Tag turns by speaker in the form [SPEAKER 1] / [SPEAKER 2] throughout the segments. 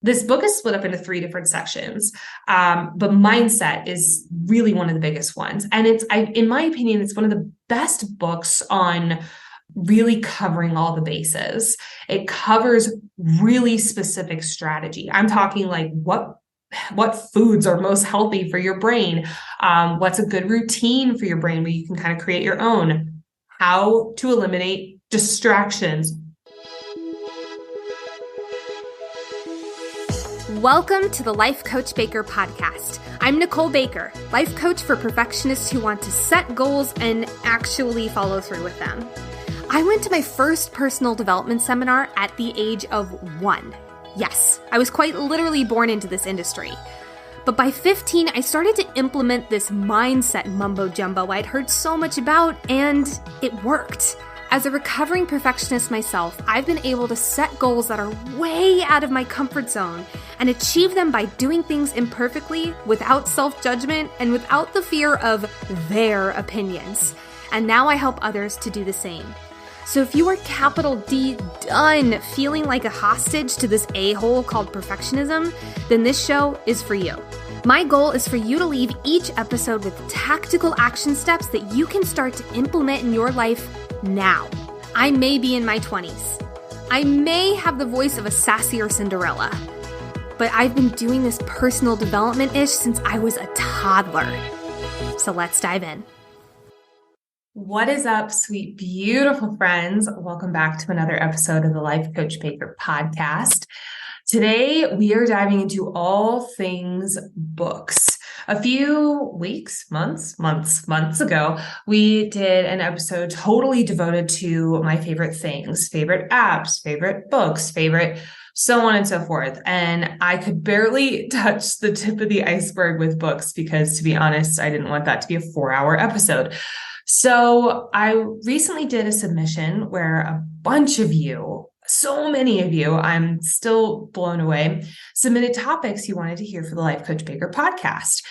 [SPEAKER 1] This book is split up into three different sections, but mindset is really one of the biggest ones. And in my opinion, it's one of the best books on really covering all the bases. It covers really specific strategy. I'm talking like what foods are most healthy for your brain, what's a good routine for your brain where you can kind of create your own, how to eliminate distractions.
[SPEAKER 2] Welcome to the Life Coach Baker podcast. I'm Nicole Baker, life coach for perfectionists who want to set goals and actually follow through with them. I went to my first personal development seminar at the age of 1. Yes, I was quite literally born into this industry. But by 15, I started to implement this mindset mumbo jumbo I'd heard so much about, and it worked. As a recovering perfectionist myself, I've been able to set goals that are way out of my comfort zone and achieve them by doing things imperfectly, without self-judgment, and without the fear of their opinions. And now I help others to do the same. So if you are capital D done feeling like a hostage to this a-hole called perfectionism, then this show is for you. My goal is for you to leave each episode with tactical action steps that you can start to implement in your life now. I may be in my 20s. I may have the voice of a sassier Cinderella, but I've been doing this personal development-ish since I was a toddler. So let's dive in.
[SPEAKER 1] What is up, sweet, beautiful friends? Welcome back to another episode of the Life Coach Baker podcast. Today, we are diving into all things books. A few weeks, months ago, we did an episode totally devoted to my favorite things, favorite apps, favorite books, favorite so on and so forth. And I could barely touch the tip of the iceberg with books because, to be honest, I didn't want that to be a 4-hour episode. So I recently did a submission where a bunch of you, so many of you, I'm still blown away, submitted topics you wanted to hear for the Life Coach Baker podcast.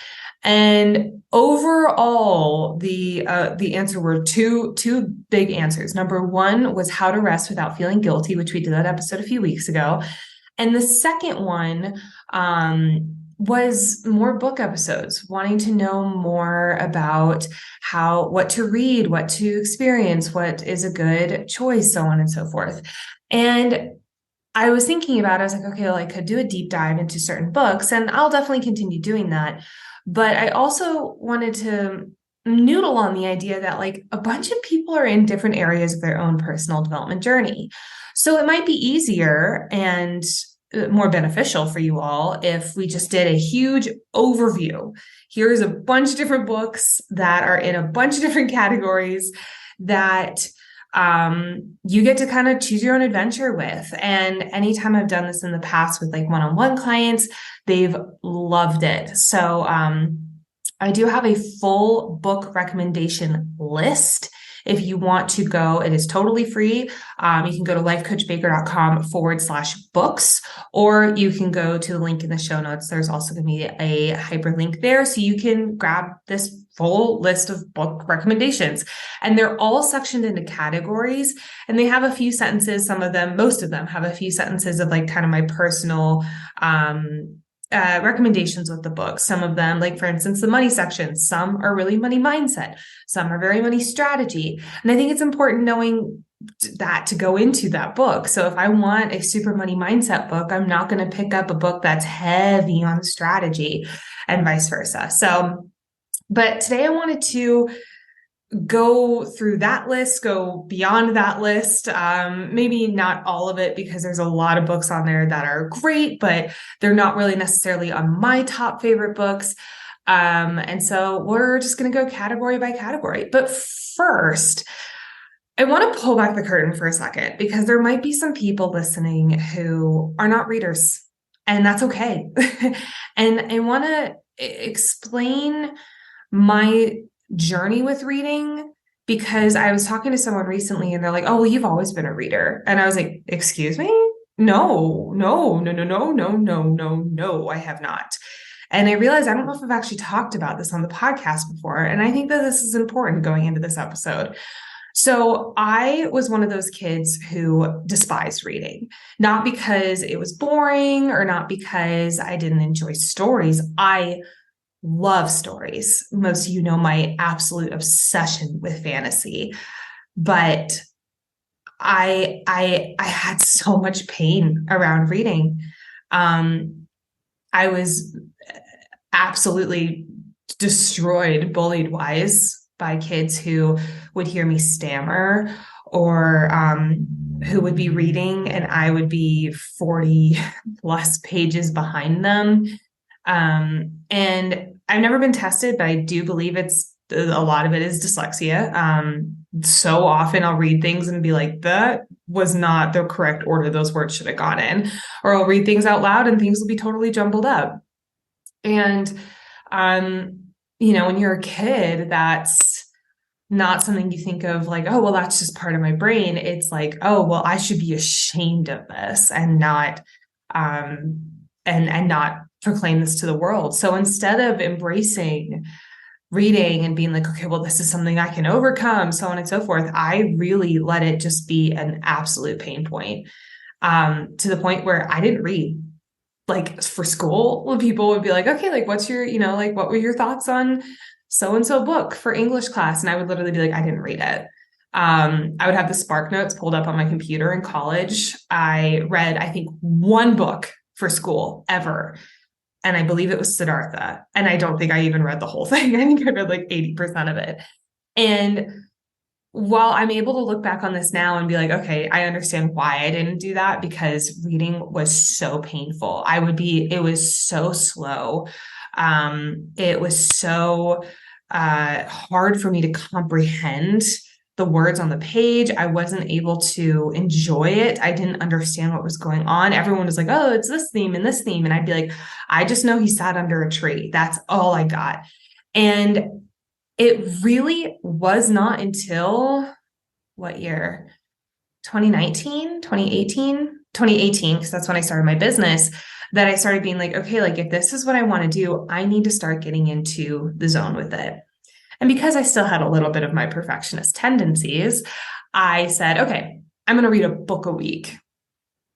[SPEAKER 1] And overall, the answer were two big answers. Number one was how to rest without feeling guilty, which we did that episode a few weeks ago. And the second one was more book episodes, wanting to know more about what to read, what to experience, what is a good choice, so on and so forth. And I was thinking about it, I was like, okay, well, I could do a deep dive into certain books, and I'll definitely continue doing that. But I also wanted to noodle on the idea that like a bunch of people are in different areas of their own personal development journey. So it might be easier and more beneficial for you all if we just did a huge overview. Here's a bunch of different books that are in a bunch of different categories that you get to kind of choose your own adventure with. And anytime I've done this in the past with like one-on-one clients, they've loved it. So I do have a full book recommendation list. If you want to go, it is totally free. You can go to lifecoachbaker.com/books, or you can go to the link in the show notes. There's also going to be a hyperlink there, so you can grab this full list of book recommendations. And they're all sectioned into categories, and they have a few sentences. Most of them have a few sentences of like kind of my personal recommendations with the book. Some of them, like for instance, the money section, some are really money mindset, some are very money strategy. And I think it's important knowing that to go into that book. So if I want a super money mindset book, I'm not going to pick up a book that's heavy on strategy and vice versa. But today I wanted to go through that list, go beyond that list. Maybe not all of it because there's a lot of books on there that are great, but they're not really necessarily on my top favorite books. And so we're just going to go category by category. But first, I want to pull back the curtain for a second because there might be some people listening who are not readers, and that's okay. And I want to explain my journey with reading, because I was talking to someone recently and they're like, oh, well, you've always been a reader. And I was like, excuse me? No, I have not. And I realized, I don't know if I've actually talked about this on the podcast before. And I think that this is important going into this episode. So I was one of those kids who despised reading, not because it was boring or not because I didn't enjoy stories. I love stories. Most of you know my absolute obsession with fantasy, but I had so much pain around reading. I was absolutely destroyed, bullied wise, by kids who would hear me stammer or who would be reading and I would be 40 plus pages behind them. And I've never been tested, but I do believe a lot of it is dyslexia. So often I'll read things and be like, that was not the correct order those words should have gone in. Or I'll read things out loud and things will be totally jumbled up. And, when you're a kid, that's not something you think of like, oh, well, that's just part of my brain. It's like, oh, well, I should be ashamed of this and not, and not proclaim this to the world. So instead of embracing reading and being like, okay, well, this is something I can overcome, so on and so forth, I really let it just be an absolute pain point, to the point where I didn't read. Like for school, when people would be like, okay, like what's your, like what were your thoughts on so-and-so book for English class? And I would literally be like, I didn't read it. I would have the Spark Notes pulled up on my computer in college. I read, I think, one book for school ever. And I believe it was Siddhartha. And I don't think I even read the whole thing. I think I read like 80% of it. And while I'm able to look back on this now and be like, okay, I understand why I didn't do that, because reading was so painful. It was so slow. It was so hard for me to comprehend the words on the page. I wasn't able to enjoy it. I didn't understand what was going on. Everyone was like, oh, it's this theme and this theme. And I'd be like, I just know he sat under a tree. That's all I got. And it really was not until what year? 2019, 2018, because that's when I started my business, that I started being like, okay, like if this is what I want to do, I need to start getting into the zone with it. And because I still had a little bit of my perfectionist tendencies, I said, okay, I'm going to read a book a week.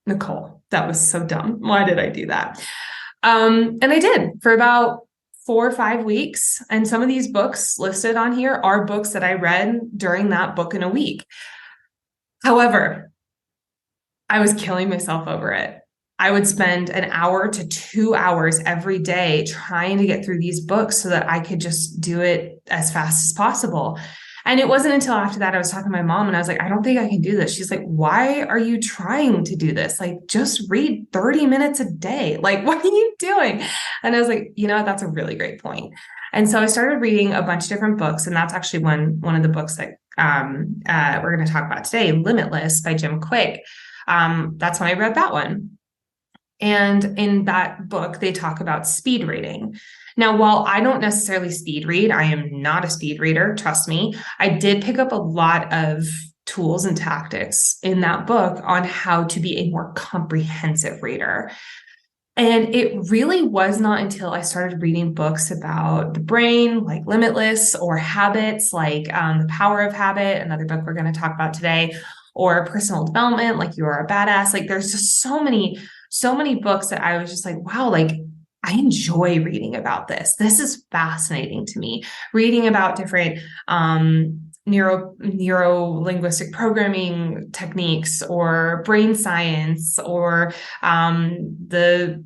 [SPEAKER 1] Nicole, that was so dumb. Why did I do that? And I did for about 4 or 5 weeks. And some of these books listed on here are books that I read during that book in a week. However, I was killing myself over it. I would spend an hour to 2 hours every day trying to get through these books so that I could just do it as fast as possible. And it wasn't until after that I was talking to my mom and I was like, I don't think I can do this. She's like, why are you trying to do this? Like, just read 30 minutes a day. Like, what are you doing? And I was like, that's a really great point. And so I started reading a bunch of different books. And that's actually one of the books that we're going to talk about today, Limitless by Jim Quick. That's when I read that one. And in that book, they talk about speed reading. Now, while I don't necessarily speed read, I am not a speed reader, trust me, I did pick up a lot of tools and tactics in that book on how to be a more comprehensive reader. And it really was not until I started reading books about the brain, like Limitless, or habits, like The Power of Habit, another book we're going to talk about today, or personal development, like You Are a Badass. Like there's just so many books that I was just like, wow, like I enjoy reading about this. This is fascinating to me. Reading about different neuro-linguistic programming techniques or brain science or the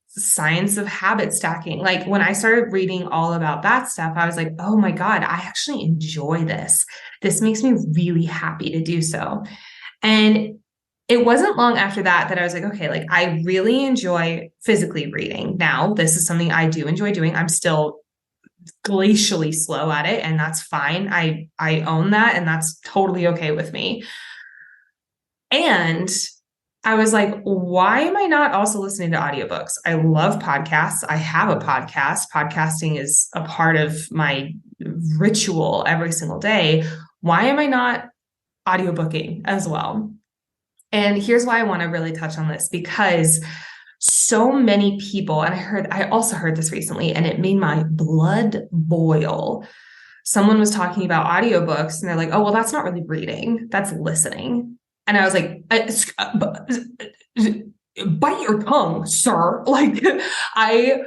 [SPEAKER 1] science of habit stacking. Like when I started reading all about that stuff, I was like, oh my God, I actually enjoy this. This makes me really happy to do so. And it wasn't long after that I was like, okay, like I really enjoy physically reading. Now, this is something I do enjoy doing. I'm still glacially slow at it, and that's fine. I own that, and that's totally okay with me. And I was like, why am I not also listening to audiobooks? I love podcasts. I have a podcast. Podcasting is a part of my ritual every single day. Why am I not audiobooking as well? And here's why I want to really touch on this, because so many people, and I also heard this recently, and it made my blood boil. someone was talking about audiobooks and they're like, oh, well, that's not really reading, that's listening. And I was like, bite your tongue, sir. Like I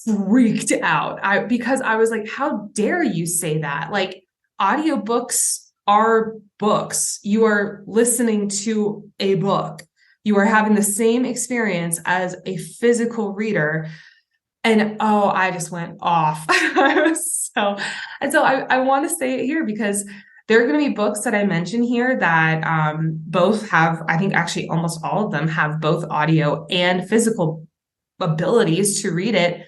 [SPEAKER 1] freaked out because I was like, how dare you say that? Like audiobooks are books. You are listening to a book. You are having the same experience as a physical reader. And oh, I just went off. I want to say it here because there are going to be books that I mention here that both have, I think actually almost all of them have both audio and physical abilities to read it.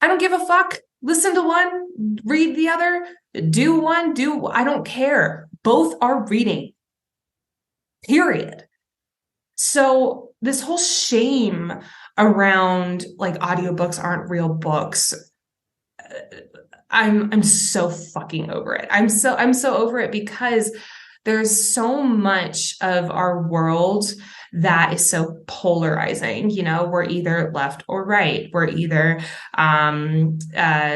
[SPEAKER 1] I don't give a fuck. Listen to one, read the other, do one, I don't care. Both are reading, period. So this whole shame around like audiobooks aren't real books, I'm so fucking over it. I'm so over it because there's so much of our world that is so polarizing. You know, we're either left or right. We're either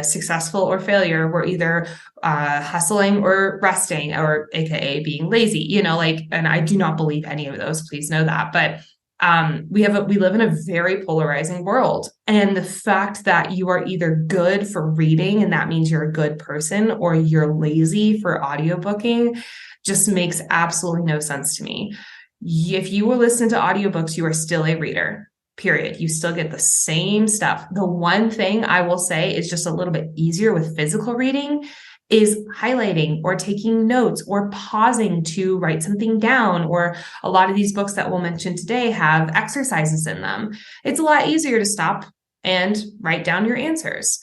[SPEAKER 1] successful or failure. We're either hustling or resting, or AKA being lazy, you know, like, and I do not believe any of those, please know that. But we live in a very polarizing world. And the fact that you are either good for reading, and that means you're a good person, or you're lazy for audiobooking just makes absolutely no sense to me. If you will listen to audiobooks, you are still a reader, period. You still get the same stuff. The one thing I will say is just a little bit easier with physical reading is highlighting or taking notes or pausing to write something down. Or a lot of these books that we'll mention today have exercises in them. It's a lot easier to stop and write down your answers.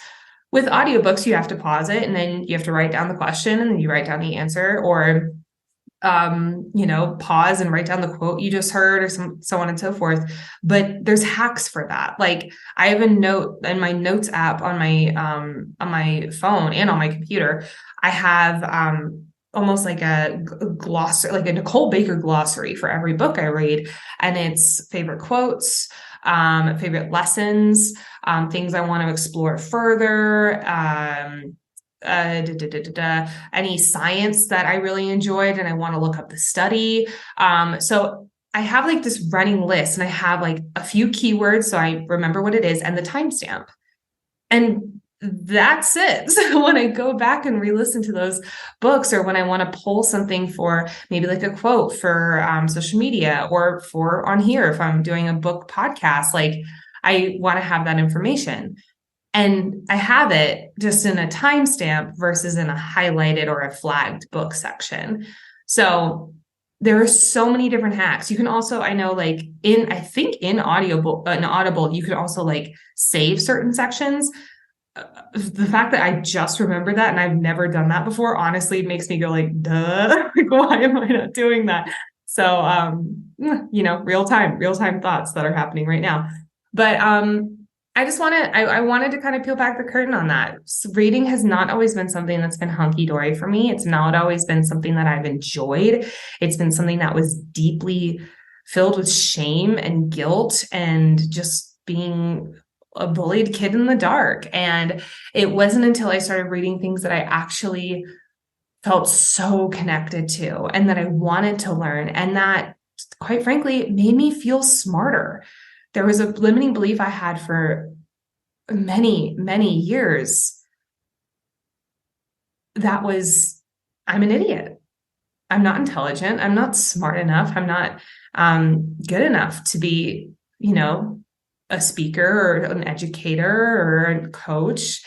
[SPEAKER 1] With audiobooks, you have to pause it and then you have to write down the question and then you write down the answer, or pause and write down the quote you just heard, or so on and so forth. But there's hacks for that. Like I have a note in my notes app on my phone and on my computer. I have almost like a glossary, like a Nicole Baker glossary for every book I read. And it's favorite quotes, favorite lessons, things I want to explore further, any science that I really enjoyed and I want to look up the study. So I have like this running list, and I have like a few keywords so I remember what it is and the timestamp. And that's it. So when I go back and re-listen to those books, or when I want to pull something for maybe like a quote for social media, or for on here, if I'm doing a book podcast, like I want to have that information. And I have it just in a timestamp versus in a highlighted or a flagged book section. So there are so many different hacks. You can also, I know, like in Audible, you could also like save certain sections. The fact that I just remember that and I've never done that before, honestly, makes me go like, duh, like, why am I not doing that? So, real time thoughts that are happening right now. But, I wanted to kind of peel back the curtain on that. So reading has not always been something that's been hunky-dory for me. It's not always been something that I've enjoyed. It's been something that was deeply filled with shame and guilt and just being a bullied kid in the dark. And it wasn't until I started reading things that I actually felt so connected to and that I wanted to learn, and that, quite frankly, made me feel smarter. There was a limiting belief I had for many, many years that was, I'm an idiot. I'm not intelligent. I'm not smart enough. I'm not good enough to be, a speaker or an educator or a coach.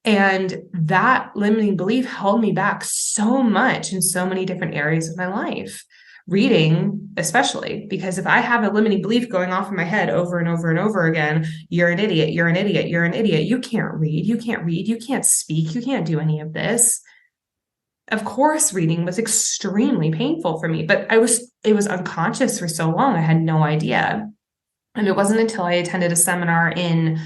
[SPEAKER 1] And that limiting belief held me back so much in so many different areas of my life. Reading, especially, because if I have a limiting belief going off in my head over and over and over again, you're an idiot, you're an idiot, you're an idiot, you can't read, you can't speak, you can't do any of this. Of course, reading was extremely painful for me, but it was unconscious for so long. I had no idea. And it wasn't until I attended a seminar in,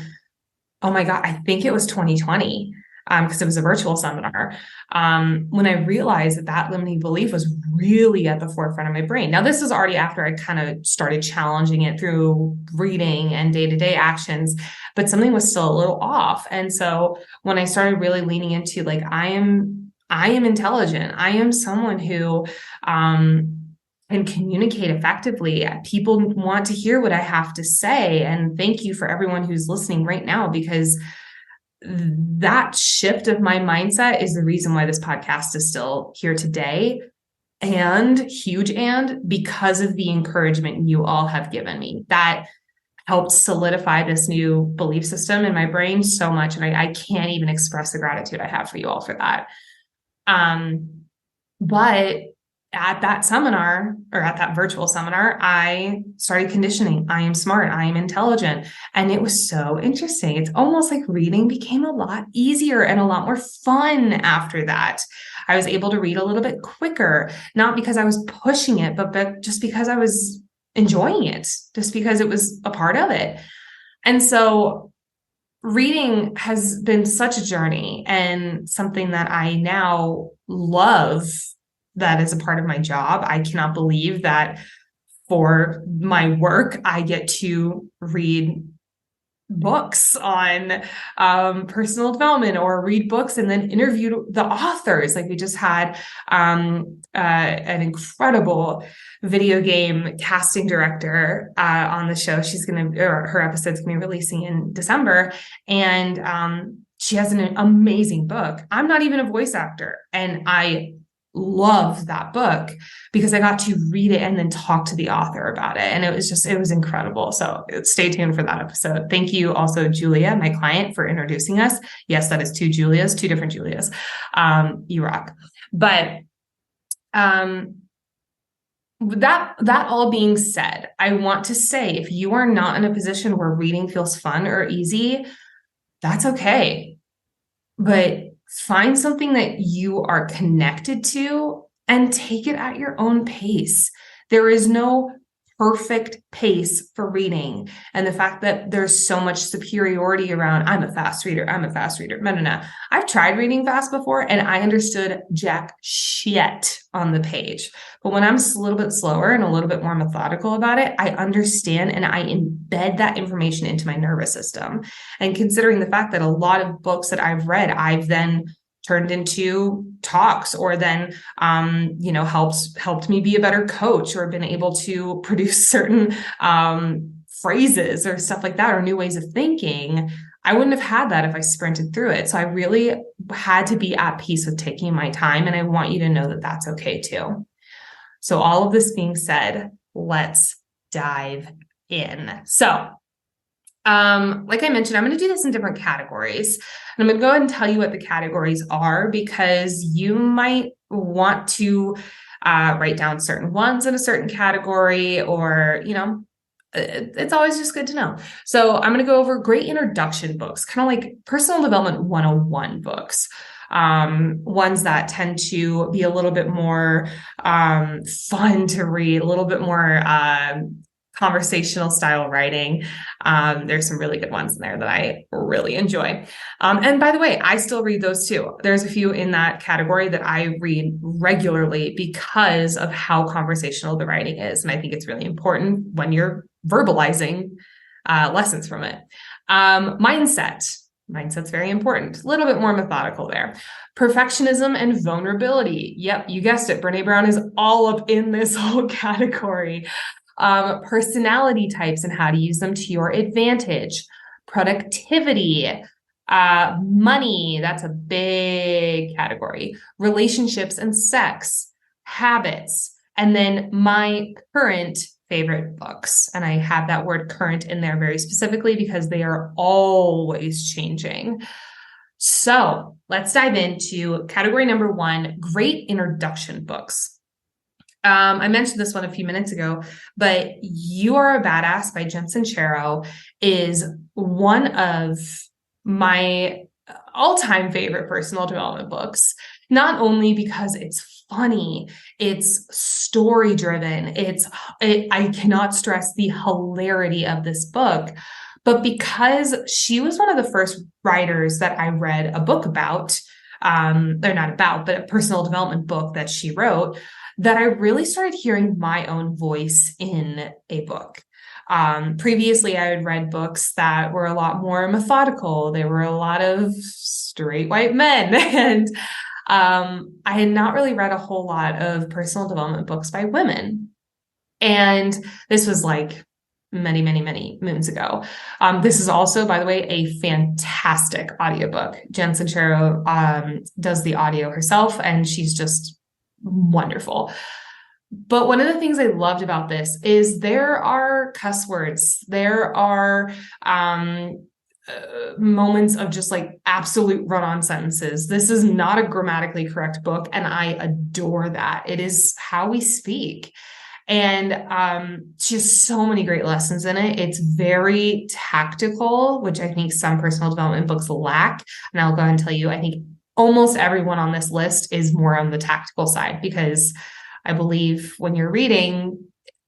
[SPEAKER 1] oh my God, I think it was 2020. Because it was a virtual seminar, when I realized that limiting belief was really at the forefront of my brain. Now, this is already after I kind of started challenging it through reading and day-to-day actions, but something was still a little off. And so when I started really leaning into like, I am I am intelligent. I am someone who, can communicate effectively. People want to hear what I have to say. And thank you for everyone who's listening right now, because that shift of my mindset is the reason why this podcast is still here today. And because of the encouragement you all have given me, that helped solidify this new belief system in my brain so much. And I can't even express the gratitude I have for you all for that. But at that seminar, or at that virtual seminar, I started conditioning. I am smart. I am intelligent. And it was so interesting. It's almost like reading became a lot easier and a lot more fun after that. I was able to read a little bit quicker, not because I was pushing it, but just because I was enjoying it, just because it was a part of it. And so reading has been such a journey, and something that I now love, that is a part of my job. I cannot believe that for my work, I get to read books on personal development, or read books and then interview the authors. Like we just had an incredible video game casting director on the show. Her episode's gonna be releasing in December, and she has an amazing book. I'm not even a voice actor, and I love that book because I got to read it and then talk to the author about it. And it was incredible. So stay tuned for that episode. Thank you also, Julia, my client, for introducing us. Yes, that is two Julias, two different Julias. You rock. But that all being said, I want to say, if you are not in a position where reading feels fun or easy, that's okay. But find something that you are connected to and take it at your own pace. There is no perfect pace for reading. And the fact that there's so much superiority around, I'm a fast reader. No. I've tried reading fast before, and I understood jack shit on the page. But when I'm a little bit slower and a little bit more methodical about it, I understand, and I embed that information into my nervous system. And considering the fact that a lot of books that I've read, I've then turned into talks, or then, helped me be a better coach, or been able to produce certain phrases or stuff like that, or new ways of thinking. I wouldn't have had that if I sprinted through it. So I really had to be at peace with taking my time. And I want you to know that that's okay too. So all of this being said, let's dive in. So like I mentioned, I'm going to do this in different categories. And I'm going to go ahead and tell you what the categories are, because you might want to write down certain ones in a certain category, or, it's always just good to know. So I'm going to go over great introduction books, kind of like personal development 101 books. Ones that tend to be a little bit more fun to read, a little bit more conversational style writing. There's some really good ones in there that I really enjoy. And by the way, I still read those too. There's a few in that category that I read regularly because of how conversational the writing is. And I think it's really important when you're verbalizing lessons from it. Mindset's very important. A little bit more methodical there. Perfectionism and vulnerability. Yep, you guessed it. Brene Brown is all up in this whole category. Personality types and how to use them to your advantage. Productivity, money, that's a big category. Relationships and sex, habits, and then my current favorite books. And I have that word current in there very specifically because they are always changing. So let's dive into category number 1, great introduction books. I mentioned this one a few minutes ago, but You Are a Badass by Jen Sincero is one of my all-time favorite personal development books, not only because it's funny, it's story-driven, I cannot stress the hilarity of this book, but because she was one of the first writers that I read a book about, or not about, but a personal development book that she wrote, that I really started hearing my own voice in a book. Previously, I had read books that were a lot more methodical. There were a lot of straight white men. I had not really read a whole lot of personal development books by women. And this was like many, many, many moons ago. This is also, by the way, a fantastic audiobook. Jen Sincero does the audio herself, and she's just wonderful. But one of the things I loved about this is there are cuss words. There are moments of just like absolute run-on sentences. This is not a grammatically correct book, and I adore that. It is how we speak. And she has so many great lessons in it. It's very tactical, which I think some personal development books lack. And I'll go ahead and tell you, I think almost everyone on this list is more on the tactical side, because I believe when you're reading,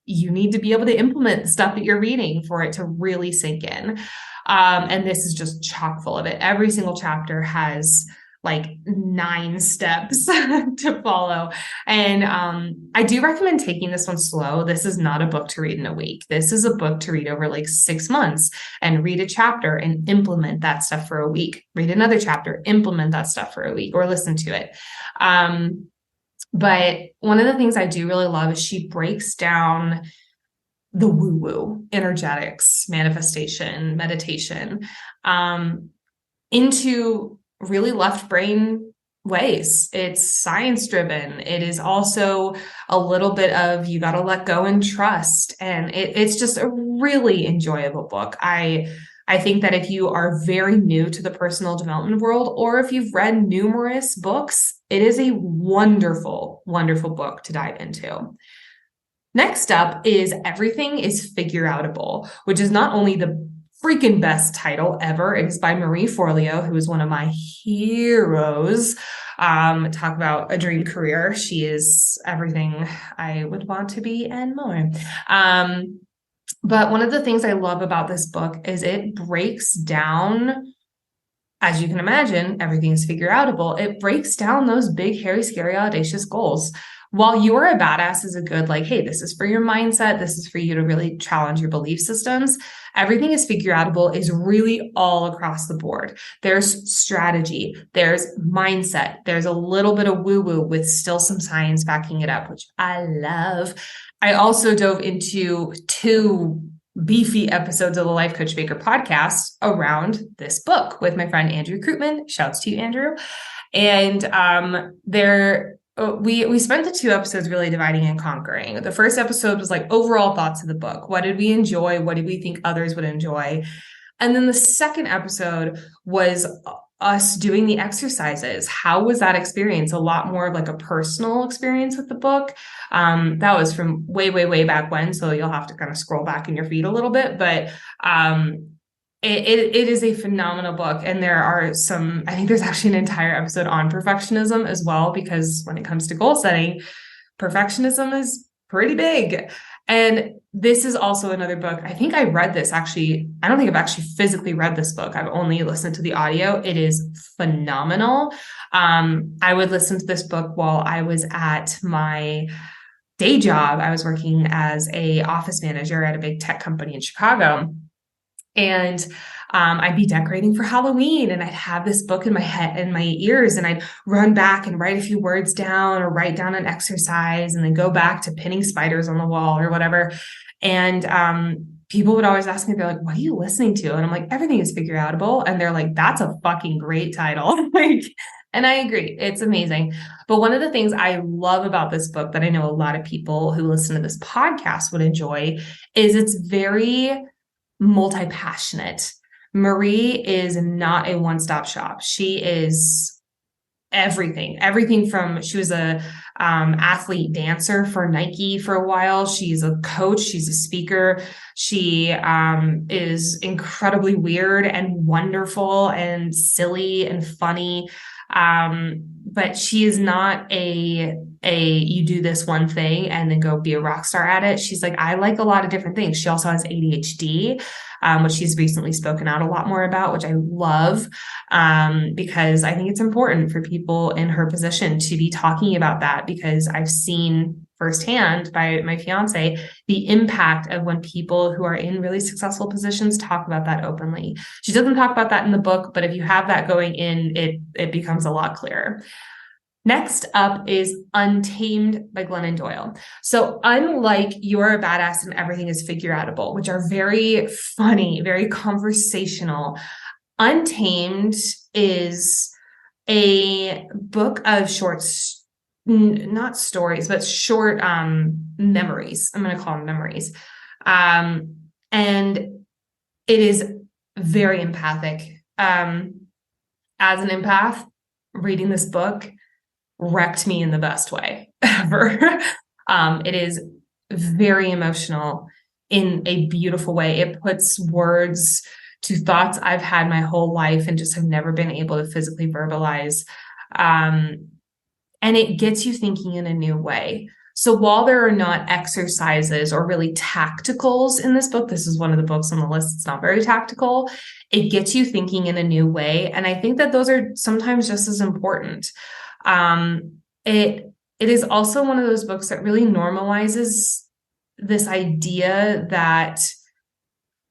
[SPEAKER 1] you need to be able to implement the stuff that you're reading for it to really sink in. And this is just chock full of it. Every single chapter has like 9 steps to follow. And I do recommend taking this one slow. This is not a book to read in a week. This is a book to read over like 6 months, and read a chapter and implement that stuff for a week. Read another chapter, implement that stuff for a week, or listen to it. But one of the things I do really love is she breaks down the woo-woo, energetics, manifestation, meditation, into really left brain ways. It's science driven. It is also a little bit of, you got to let go and trust. And it's just a really enjoyable book. I think that if you are very new to the personal development world, or if you've read numerous books, it is a wonderful, wonderful book to dive into. Next up is Everything is Figure-Outable, which is not only the freaking best title ever. It is by Marie Forleo, who is one of my heroes. Talk about a dream career. She is everything I would want to be and more. But one of the things I love about this book is it breaks down, as you can imagine, everything is figure-outable. It breaks down those big, hairy, scary, audacious goals. While You're a Badass is a good, like, hey, this is for your mindset. This is for you to really challenge your belief systems. Everything is Figure-Outable is really all across the board. There's strategy, there's mindset, there's a little bit of woo-woo with still some science backing it up, which I love. I also dove into 2 beefy episodes of the Life Coach Baker podcast around this book with my friend Andrew Krutman. Shouts to you, Andrew. And we spent the 2 episodes really dividing and conquering. The first episode was like overall thoughts of the book. What did we enjoy? What did we think others would enjoy? And then the second episode was us doing the exercises. How was that experience? A lot more of like a personal experience with the book. That was from way, way, way back when. So you'll have to kind of scroll back in your feed a little bit, but it is a phenomenal book. And there are I think there's actually an entire episode on perfectionism as well, because when it comes to goal setting, perfectionism is pretty big. And this is also another book. I think I read this actually. I don't think I've actually physically read this book. I've only listened to the audio. It is phenomenal. I would listen to this book while I was at my day job. I was working as an office manager at a big tech company in Chicago. And I'd be decorating for Halloween, and I'd have this book in my head, in my ears, and I'd run back and write a few words down, or write down an exercise, and then go back to pinning spiders on the wall or whatever. And people would always ask me, they're like, what are you listening to? And I'm like, Everything is Figure-Outable. And they're like, that's a fucking great title. And I agree. It's amazing. But one of the things I love about this book that I know a lot of people who listen to this podcast would enjoy is it's very multi-passionate. Marie is not a one-stop shop. She is everything from, she was a athlete dancer for Nike for a while. She's a coach. She's a speaker. She is incredibly weird and wonderful and silly and funny. But she is not a you do this one thing and then go be a rock star at it. She's like, I like a lot of different things. She also has ADHD, which she's recently spoken out a lot more about, which I love, because I think it's important for people in her position to be talking about that, because I've seen firsthand by my fiance the impact of when people who are in really successful positions talk about that openly. She doesn't talk about that in the book, but if you have that going in, it becomes a lot clearer. Next up is Untamed by Glennon Doyle. So unlike You're a Badass and Everything is Figure-Outable, which are very funny, very conversational, Untamed is a book of shorts, not stories, but short memories. I'm going to call them memories. And it is very empathic. As an empath, reading this book wrecked me in the best way ever. It is very emotional in a beautiful way. It puts words to thoughts I've had my whole life and just have never been able to physically verbalize. And it gets you thinking in a new way. So while there are not exercises or really tacticals in this book, this is one of the books on the list. It's not very tactical. It gets you thinking in a new way. And I think that those are sometimes just as important. It is also one of those books that really normalizes this idea that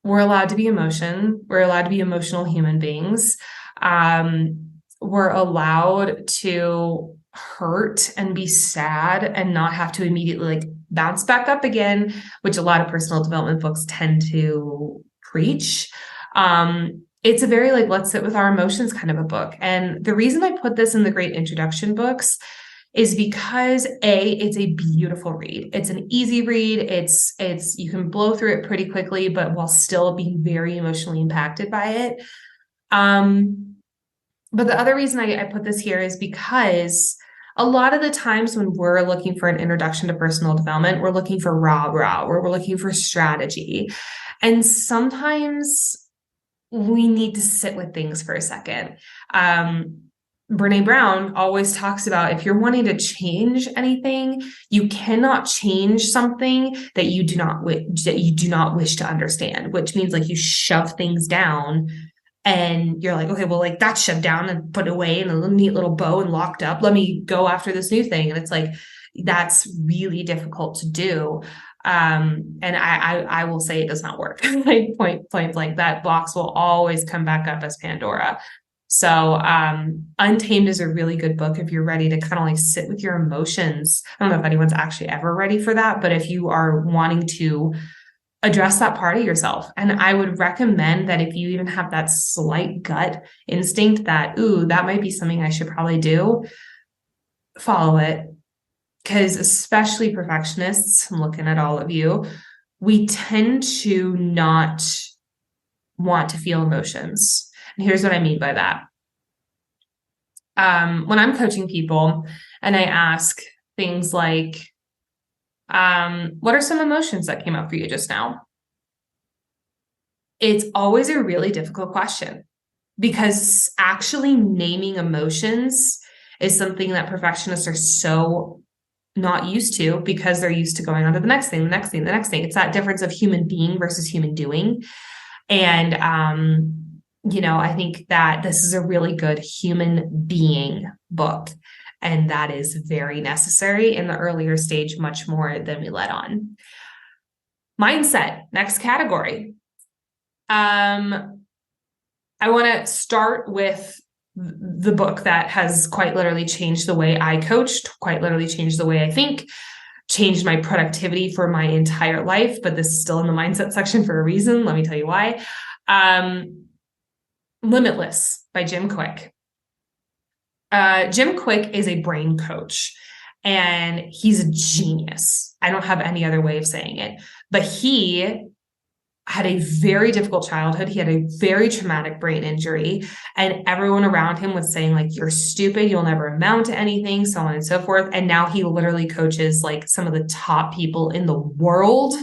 [SPEAKER 1] we're allowed to be we're allowed to be emotional human beings. We're allowed to hurt and be sad and not have to immediately like bounce back up again, which a lot of personal development books tend to preach. It's a very like, let's sit with our emotions kind of a book. And the reason I put this in the great introduction books is because it's a beautiful read. It's an easy read. It's you can blow through it pretty quickly, but while still being very emotionally impacted by it. But the other reason I put this here is because a lot of the times when we're looking for an introduction to personal development, we're looking for rah-rah, or we're looking for strategy. And sometimes we need to sit with things for a second. Brene Brown always talks about if you're wanting to change anything, you cannot change something that you do not wish to understand, which means like you shove things down and you're like, okay, well, like that's shoved down and put away in a neat little bow and locked up. Let me go after this new thing. And it's like, that's really difficult to do. And I will say it does not work. Like point blank, that box will always come back up as Pandora. So Untamed is a really good book if you're ready to kind of like sit with your emotions. I don't know if anyone's actually ever ready for that, but if you are wanting to address that part of yourself. And I would recommend that if you even have that slight gut instinct that, ooh, that might be something I should probably do, follow it. Because especially perfectionists, I'm looking at all of you, we tend to not want to feel emotions. And here's what I mean by that. When I'm coaching people and I ask things like, what are some emotions that came up for you just now? It's always a really difficult question because actually naming emotions is something that perfectionists are so not used to because they're used to going on to the next thing, the next thing, the next thing. It's that difference of human being versus human doing. And, I think that this is a really good human being book. And that is very necessary in the earlier stage, much more than we let on. Mindset, next category. I want to start with the book that has quite literally changed the way I coached, quite literally changed the way I think, changed my productivity for my entire life, but this is still in the mindset section for a reason. Let me tell you why. Limitless by Jim Kwik. Jim Kwik is a brain coach and he's a genius. I don't have any other way of saying it, but he had a very difficult childhood. He had a very traumatic brain injury and everyone around him was saying like, you're stupid, you'll never amount to anything, so on and so forth. And now he literally coaches like some of the top people in the world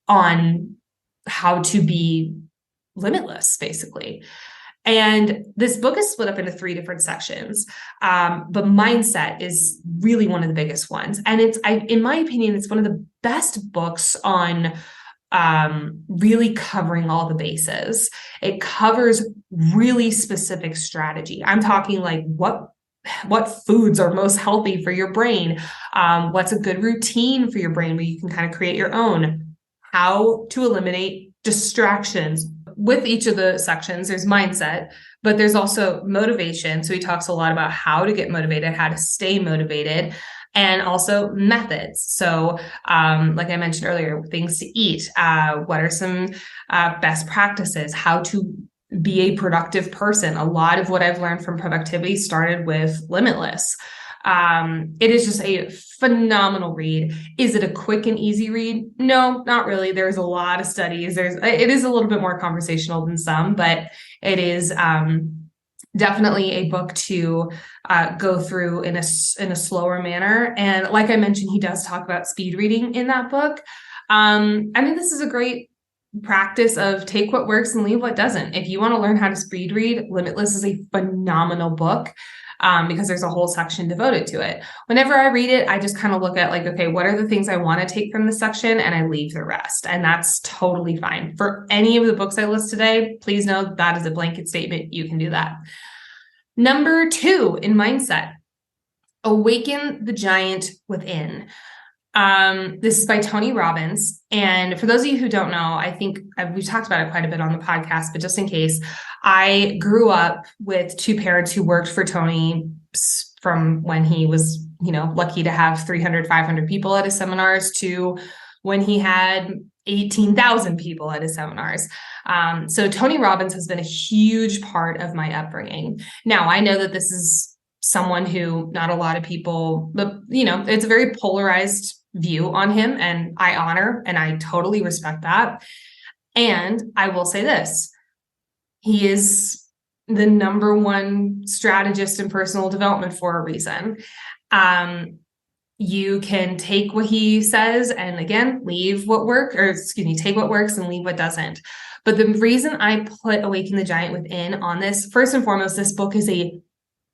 [SPEAKER 1] on how to be limitless, basically. And this book is split up into 3 different sections. But mindset is really one of the biggest ones. And in my opinion, it's one of the best books on really covering all the bases. It covers really specific strategy. I'm talking like what foods are most healthy for your brain? What's a good routine for your brain where you can kind of create your own? How to eliminate distractions, with each of the sections, there's mindset, but there's also motivation. So he talks a lot about how to get motivated, how to stay motivated, and also methods. So, like I mentioned earlier, things to eat, what are some best practices, how to be a productive person. A lot of what I've learned from productivity started with Limitless. It is just a phenomenal read. Is it a quick and easy read? No, not really. There's a lot of studies. It is a little bit more conversational than some, but it is definitely a book to go through in a slower manner. And like I mentioned, he does talk about speed reading in that book. I mean, this is a great practice of take what works and leave what doesn't. If you want to learn how to speed read, Limitless is a phenomenal book. Because there's a whole section devoted to it. Whenever I read it, I just kind of look at like, okay, what are the things I want to take from this section? And I leave the rest. And that's totally fine. For any of the books I list today, please know that is a blanket statement. You can do that. Number 2 in mindset, awaken the giant within. This is by Tony Robbins. And for those of you who don't know, I think we've talked about it quite a bit on the podcast, but just in case, I grew up with 2 parents who worked for Tony from when he was, lucky to have 300, 500 people at his seminars to when he had 18,000 people at his seminars. So Tony Robbins has been a huge part of my upbringing. Now, I know that this is someone who not a lot of people, but it's a very polarized view on him, and I honor and I totally respect that. And I will say this, he is the number 1 strategist in personal development for a reason. You can take what he says and again, take what works and leave what doesn't. But the reason I put Awaken the Giant Within on this, first and foremost, this book is a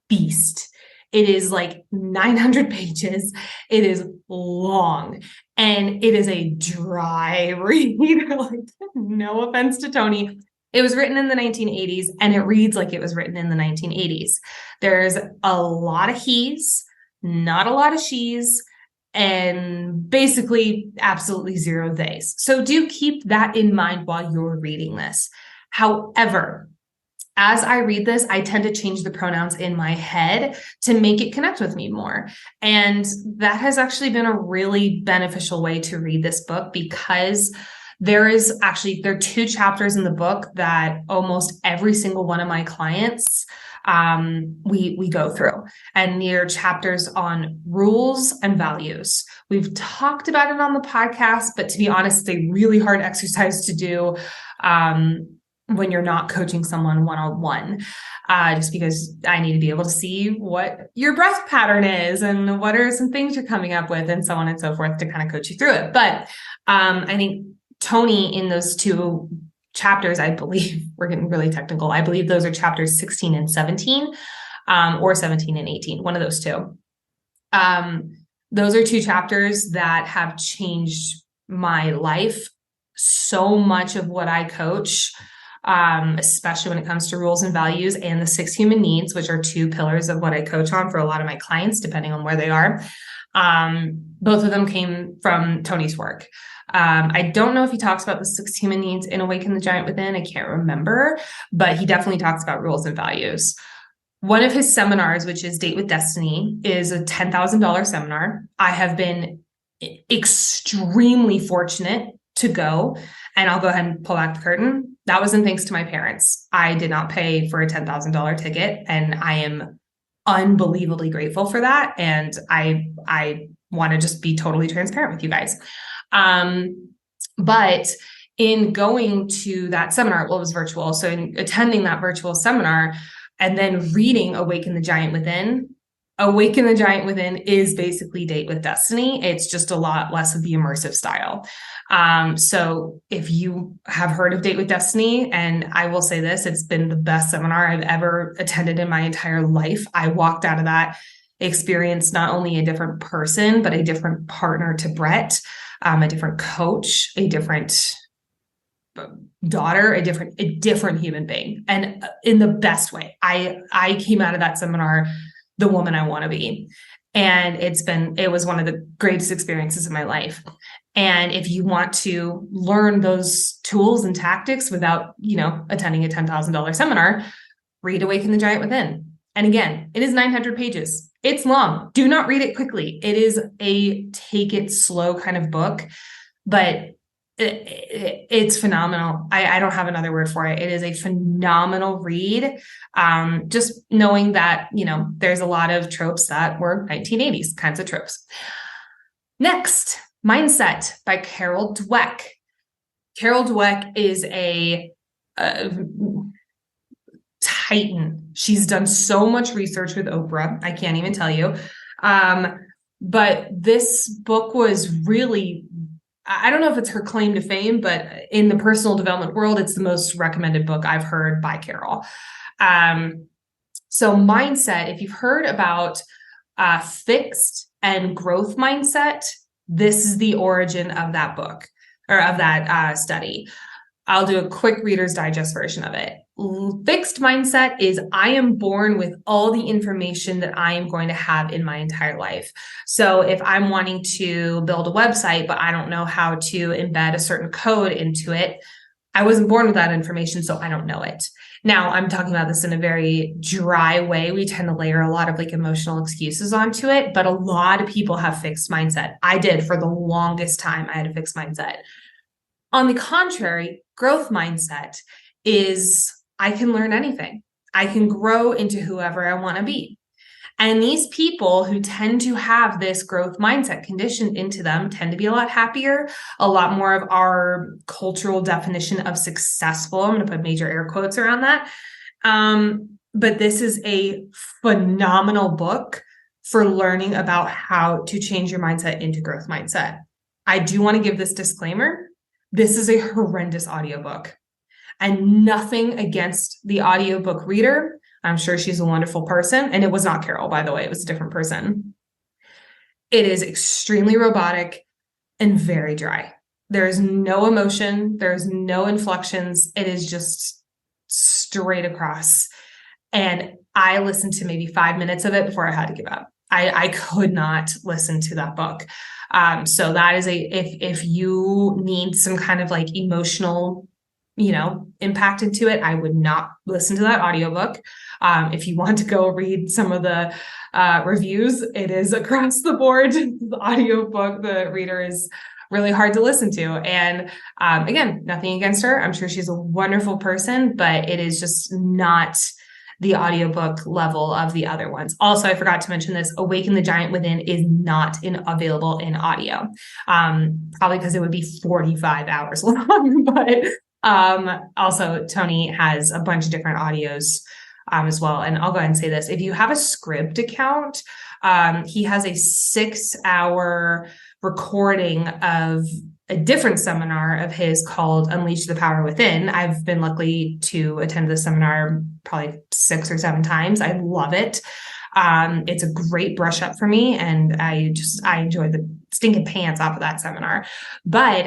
[SPEAKER 1] beast. It is like 900 pages. It is long and it is a dry read. Like, no offense to Tony. It was written in the 1980s and it reads like it was written in the 1980s. There's a lot of he's, not a lot of she's, and basically absolutely 0 theys. So do keep that in mind while you're reading this. However, as I read this, I tend to change the pronouns in my head to make it connect with me more. And that has actually been a really beneficial way to read this book, because there are 2 chapters in the book that almost every single one of my clients we go through, and they're chapters on rules and values. We've talked about it on the podcast, but to be honest, it's a really hard exercise to do when you're not coaching someone one-on-one, just because I need to be able to see what your breath pattern is and what are some things you're coming up with and so on and so forth to kind of coach you through it. But I think Tony, in those 2 chapters, I believe we're getting really technical. I believe those are chapters 16 and 17, or 17 and 18, one of those 2. Those are 2 chapters that have changed my life. So much of what I coach, especially when it comes to rules and values and the 6 human needs, which are 2 pillars of what I coach on for a lot of my clients, depending on where they are. Both of them came from Tony's work. I don't know if he talks about the 6 human needs in Awaken the Giant Within. I can't remember, but he definitely talks about rules and values. One of his seminars, which is Date with Destiny, is a $10,000 seminar. I have been extremely fortunate to go, and I'll go ahead and pull back the curtain. That was in thanks to my parents. I did not pay for a $10,000 ticket, and I am unbelievably grateful for that. And I want to just be totally transparent with you guys. But in going to that seminar, well, it was virtual. So in attending that virtual seminar and then reading Awaken the Giant Within is basically Date with Destiny. It's just a lot less of the immersive style. So if you have heard of Date with Destiny, and I will say this, it's been the best seminar I've ever attended in my entire life. I walked out of that experience not only a different person, but a different partner to Brett, a different coach, a different daughter, a different human being, and in the best way. I came out of that seminar the woman I want to be. And it was one of the greatest experiences of my life. And if you want to learn those tools and tactics without, attending a $10,000 seminar, read Awaken the Giant Within. And again, it is 900 pages. It's long. Do not read it quickly. It is a take it slow kind of book, but it's phenomenal. I don't have another word for it. It is a phenomenal read. Just knowing that, there's a lot of tropes that were 1980s kinds of tropes. Next, Mindset by Carol Dweck. Carol Dweck is a titan. She's done so much research with Oprah. I can't even tell you. But this book was really, I don't know if it's her claim to fame, but in the personal development world, it's the most recommended book I've heard by Carol. So Mindset, if you've heard about fixed and growth mindset, this is the origin of that book or of that study. I'll do a quick Reader's Digest version of it. Fixed mindset is I am born with all the information that I am going to have in my entire life. So if I'm wanting to build a website, but I don't know how to embed a certain code into it, I wasn't born with that information, so I don't know it. Now, I'm talking about this in a very dry way. We tend to layer a lot of emotional excuses onto it, but a lot of people have fixed mindset. I did for the longest time. I had a fixed mindset. On the contrary, growth mindset is I can learn anything. I can grow into whoever I want to be. And these people who tend to have this growth mindset conditioned into them tend to be a lot happier, a lot more of our cultural definition of successful. I'm going to put major air quotes around that. But this is a phenomenal book for learning about how to change your mindset into growth mindset. I do want to give this disclaimer. This is a horrendous audiobook, and nothing against the audiobook reader. I'm sure she's a wonderful person. And it was not Carol, by the way. It was a different person. It is extremely robotic and very dry. There is no emotion. There's no inflections. It is just straight across. And I listened to maybe 5 minutes of it before I had to give up. I could not listen to that book. So that is if you need some kind of emotional, impact into it, I would not listen to that audiobook. If you want to go read some of the reviews, it is across the board. The audiobook, the reader is really hard to listen to. And again, nothing against her. I'm sure she's a wonderful person, but it is just not the audiobook level of the other ones. Also, I forgot to mention this, Awaken the Giant Within is not available in audio. Probably because it would be 45 hours long, but also Tony has a bunch of different audios as well. And I'll go ahead and say this. If you have a Scribd account, he has a 6-hour recording of a different seminar of his called Unleash the Power Within. I've been lucky to attend this seminar probably 6 or 7 times. I love it. It's a great brush up for me. And I enjoy the stinking pants off of that seminar, but,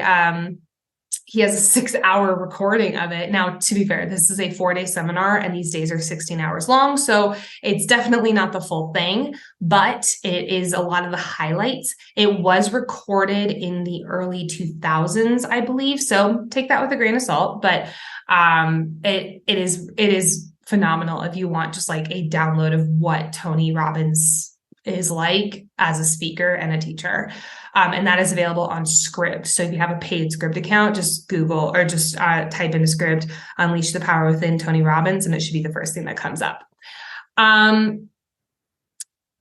[SPEAKER 1] he has a 6-hour recording of it. Now, to be fair, this is a 4-day seminar and these days are 16 hours long. So it's definitely not the full thing, but it is a lot of the highlights. It was recorded in the early 2000s, I believe. So take that with a grain of salt, but it is phenomenal if you want just a download of what Tony Robbins is like as a speaker and a teacher. And that is available on Scribd. So if you have a paid Scribd account, just Google or just type into Scribd, Unleash the Power Within Tony Robbins, and it should be the first thing that comes up.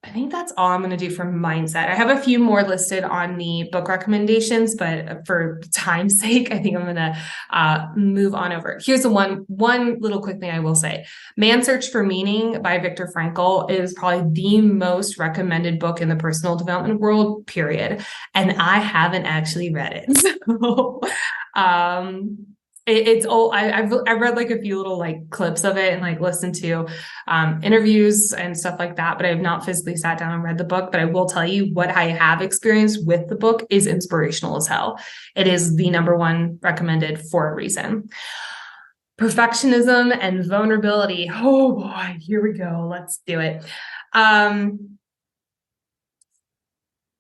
[SPEAKER 1] I think that's all I'm going to do for mindset. I have a few more listed on the book recommendations, but for time's sake, I think I'm going to move on over. Here's the one little quick thing I will say. Man's Search for Meaning by Viktor Frankl is probably the most recommended book in the personal development world, period. And I haven't actually read it. So, it's old. I've read a few little clips of it and listened to interviews and stuff like that, but I have not physically sat down and read the book. But I will tell you what I have experienced with the book is inspirational as hell. It is the #1 recommended for a reason. Perfectionism and vulnerability. Oh boy, here we go. Let's do it.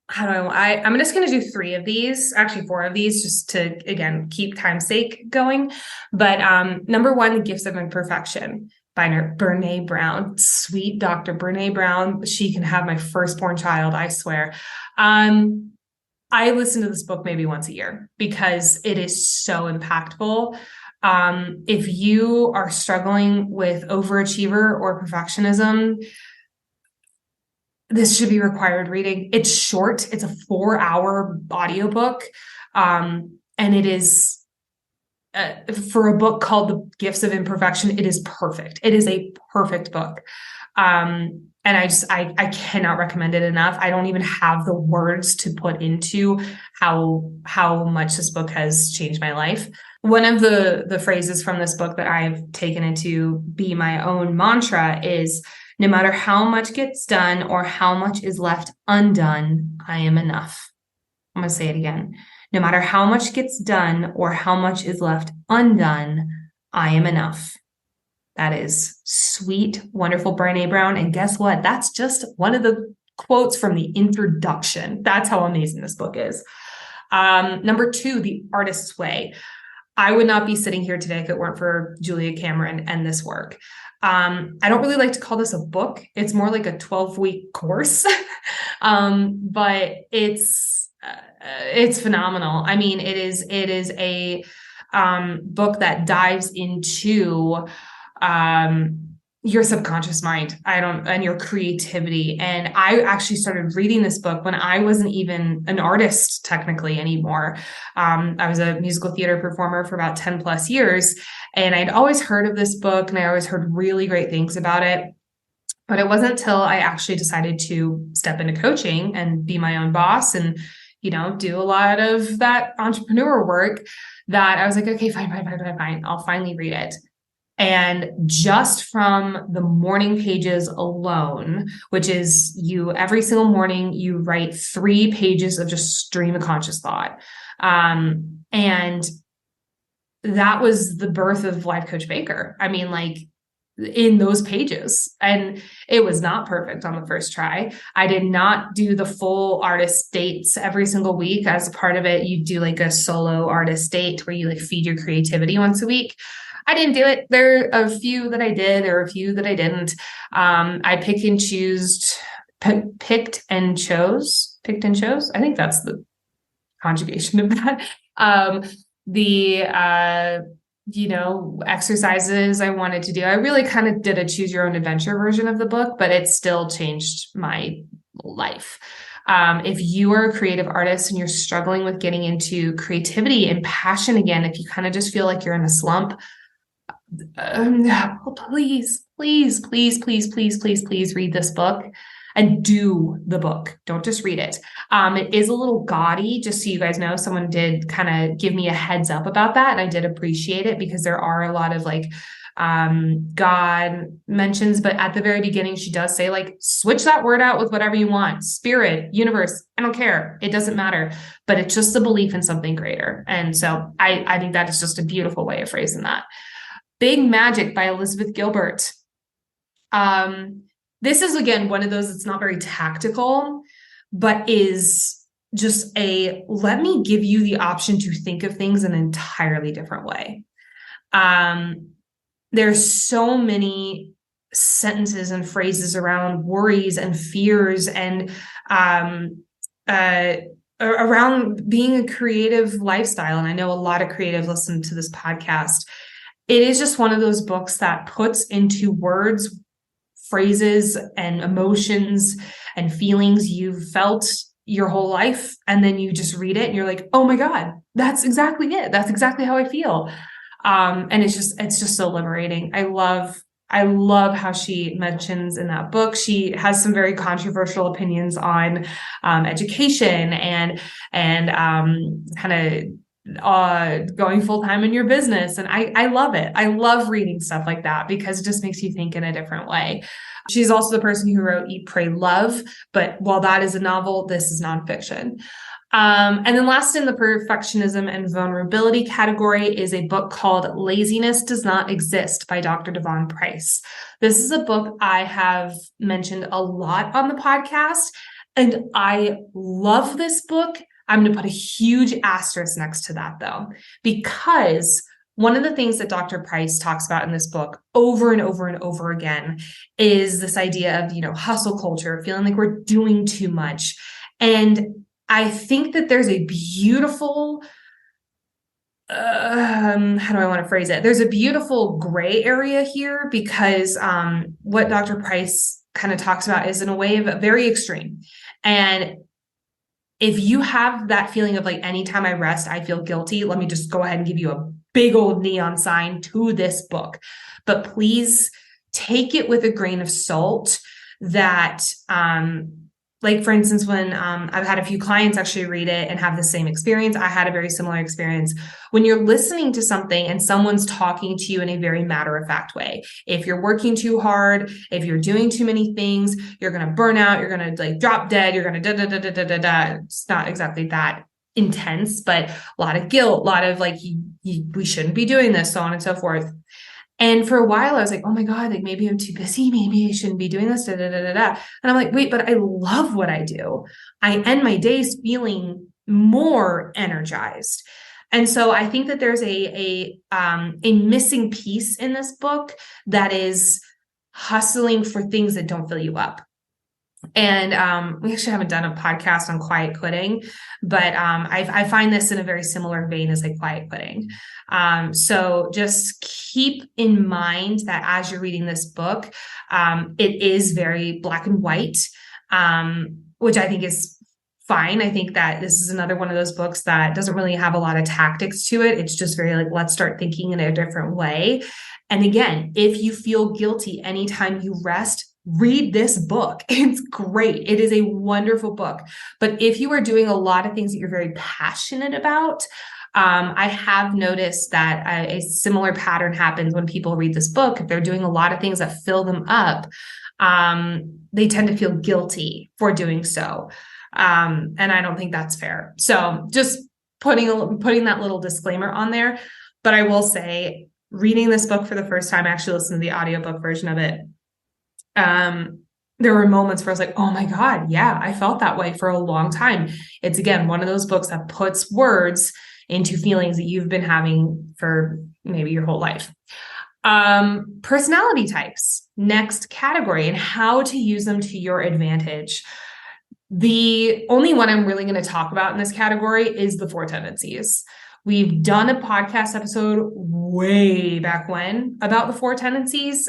[SPEAKER 1] I'm just going to do 3 of these, actually 4 of these, just to, again, keep time's sake going. But number 1, The Gifts of Imperfection by Brene Brown. Sweet Dr. Brene Brown. She can have my firstborn child, I swear. I listen to this book maybe once a year because it is so impactful. If you are struggling with overachiever or perfectionism, this should be required reading. It's short. It's a 4-hour audiobook. And it is, for a book called The Gifts of Imperfection, it is perfect. It is a perfect book. And I cannot recommend it enough. I don't even have the words to put into how much this book has changed my life. One of the phrases from this book that I've taken into be my own mantra is, no matter how much gets done or how much is left undone, I am enough. I'm going to say it again. No matter how much gets done or how much is left undone, I am enough. That is sweet, wonderful Brene Brown. And guess what? That's just one of the quotes from the introduction. That's how amazing this book is. Number 2, The Artist's Way. I would not be sitting here today if it weren't for Julia Cameron and this work. I don't really like to call this a book. It's more like a 12-week course. But it's phenomenal. I mean, it is a book that dives into your subconscious mind, and your creativity. And I actually started reading this book when I wasn't even an artist technically anymore. I was a musical theater performer for about 10 plus years, and I'd always heard of this book and I always heard really great things about it. But it wasn't until I actually decided to step into coaching and be my own boss and, do a lot of that entrepreneur work that I was like, okay, fine. I'll finally read it. And just from the morning pages alone, which is every single morning, you write 3 pages of just stream of conscious thought. And that was the birth of Life Coach Baker. I mean, like, in those pages, and it was not perfect on the first try. I did not do the full artist dates every single week. As a part of it, you do like a solo artist date where you like feed your creativity once a week. I didn't do it. There are a few that I did. There are a few that I didn't. I picked and chose. I think that's the conjugation of that. Exercises I wanted to do. I really kind of did a choose your own adventure version of the book, but it still changed my life. If you are a creative artist and you're struggling with getting into creativity and passion again, if you kind of just feel like you're in a slump, please read this book and do the book. Don't just read it. It is a little gaudy, just so you guys know. Someone did kind of give me a heads up about that, and I did appreciate it because there are a lot of like God mentions, but at the very beginning, she does say like, switch that word out with whatever you want. Spirit, universe, I don't care. It doesn't matter, but it's just the belief in something greater. And so I think that is just a beautiful way of phrasing that. Big Magic by Elizabeth Gilbert. This is, again, one of those that's not very tactical, but is just let me give you the option to think of things in an entirely different way. There's so many sentences and phrases around worries and fears and around being a creative lifestyle. And I know a lot of creatives listen to this podcast. It is just one of those books that puts into words phrases and emotions and feelings you've felt your whole life. And then you just read it and you're like, oh my God, that's exactly it. That's exactly how I feel. And it's just so liberating. I love how she mentions in that book. She has some very controversial opinions on education and kind of going full-time in your business. And I love it. I love reading stuff like that because it just makes you think in a different way. She's also the person who wrote Eat, Pray, Love. But while that is a novel, this is nonfiction. And then last in the perfectionism and vulnerability category is a book called Laziness Does Not Exist by Dr. Devon Price. This is a book I have mentioned a lot on the podcast. And I love this book. I'm going to put a huge asterisk next to that though, because one of the things that Dr. Price talks about in this book over and over and over again is this idea of, hustle culture, feeling like we're doing too much. And I think that there's a beautiful, how do I want to phrase it? There's a beautiful gray area here because what Dr. Price kind of talks about is in a way of very extreme. And if you have that feeling of like, anytime I rest, I feel guilty, let me just go ahead and give you a big old neon sign to this book. But please take it with a grain of salt that, like for instance, when I've had a few clients actually read it and have the same experience, I had a very similar experience. When you're listening to something and someone's talking to you in a very matter-of-fact way, if you're working too hard, if you're doing too many things, you're going to burn out, you're going to like drop dead, you're going to da. It's not exactly that intense, but a lot of guilt, a lot of like, we shouldn't be doing this, so on and so forth. And for a while I was like, oh my God, like maybe I'm too busy. Maybe I shouldn't be doing this. And I'm like, wait, but I love what I do. I end my days feeling more energized. And so I think that there's a missing piece in this book that is hustling for things that don't fill you up. And we actually haven't done a podcast on quiet quitting, but I find this in a very similar vein as like quiet quitting. So just keep in mind that as you're reading this book, it is very black and white, which I think is fine. I think that this is another one of those books that doesn't really have a lot of tactics to it. It's just very like, let's start thinking in a different way. And again, if you feel guilty anytime you rest, read this book. It's great. It is a wonderful book. But if you are doing a lot of things that you're very passionate about, I have noticed that a similar pattern happens when people read this book. If they're doing a lot of things that fill them up, they tend to feel guilty for doing so. And I don't think that's fair. So just putting that little disclaimer on there. But I will say, reading this book for the first time, I actually listened to the audiobook version of it. There were moments where I was like, oh my God, yeah, I felt that way for a long time. It's again, one of those books that puts words into feelings that you've been having for maybe your whole life. Personality types, next category, and how to use them to your advantage. The only one I'm really going to talk about in this category is the 4 tendencies. We've done a podcast episode way back when about the 4 tendencies.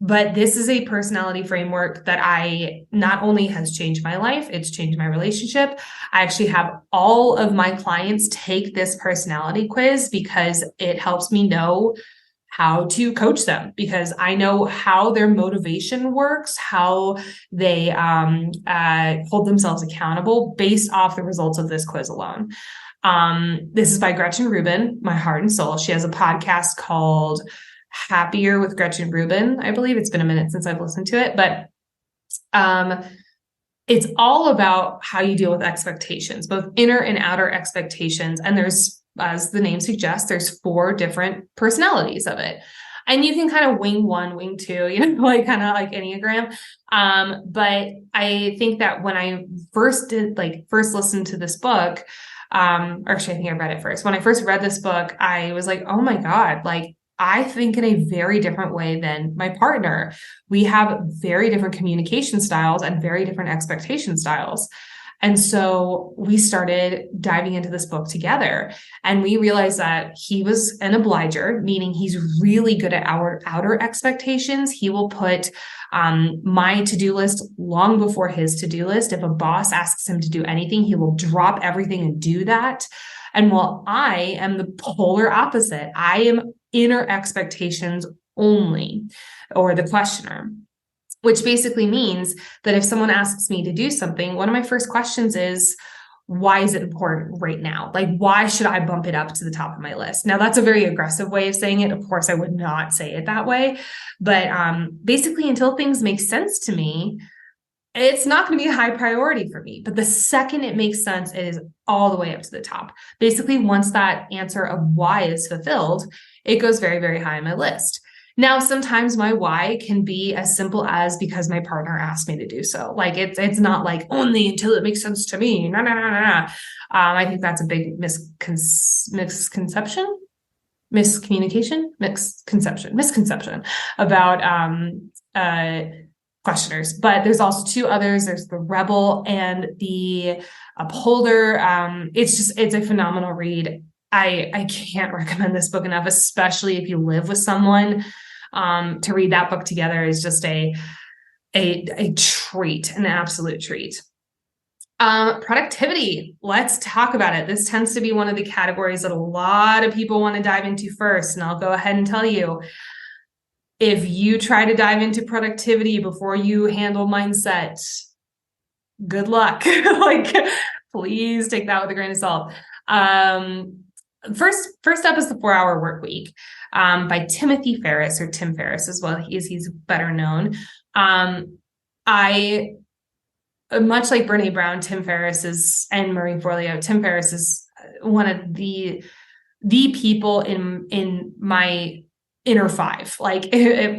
[SPEAKER 1] But this is a personality framework that I not only has changed my life, it's changed my relationship. I actually have all of my clients take this personality quiz because it helps me know how to coach them, because I know how their motivation works, how they hold themselves accountable based off the results of this quiz alone. This is by Gretchen Rubin, my heart and soul. She has a podcast called Happier with Gretchen Rubin. I believe it's been a minute since I've listened to it, but it's all about how you deal with expectations, both inner and outer expectations. And there's, as the name suggests, there's 4 different personalities of it. And you can kind of wing 1, wing 2, like kind of like Enneagram. But I think that when I first listened to this book, or actually I think I read it first. When I first read this book, I was like, oh my God, like I think in a very different way than my partner. We have very different communication styles and very different expectation styles. And so we started diving into this book together, and we realized that he was an obliger, meaning he's really good at our outer expectations. He will put my to-do list long before his to-do list. If a boss asks him to do anything, he will drop everything and do that. And while I am the polar opposite, I am inner expectations only, or the questioner, which basically means that if someone asks me to do something, one of my first questions is, why is it important right now? Like, why should I bump it up to the top of my list? Now, that's a very aggressive way of saying it. Of course, I would not say it that way. But basically, until things make sense to me, it's not going to be a high priority for me. But the second it makes sense, it is all the way up to the top. Basically, once that answer of why is fulfilled, it goes very, very high on my list. Now, sometimes my why can be as simple as because my partner asked me to do so. Like it's not like only until it makes sense to me. No, no, no, no, no. I think that's a big misconception about questioners. But there's also two others. There's the Rebel and the Upholder. It's a phenomenal read. I can't recommend this book enough, especially if you live with someone. To read that book together is just a treat, an absolute treat. Productivity. Let's talk about it. This tends to be one of the categories that a lot of people want to dive into first. And I'll go ahead and tell you, if you try to dive into productivity before you handle mindset, good luck. Like, please take that with a grain of salt. First up is the 4-Hour Work Week, by Timothy Ferriss, or Tim Ferriss as well. He's better known. I much like Brene Brown, Tim Ferriss and Marie Forleo. Tim Ferriss is one of the people in my inner five. Like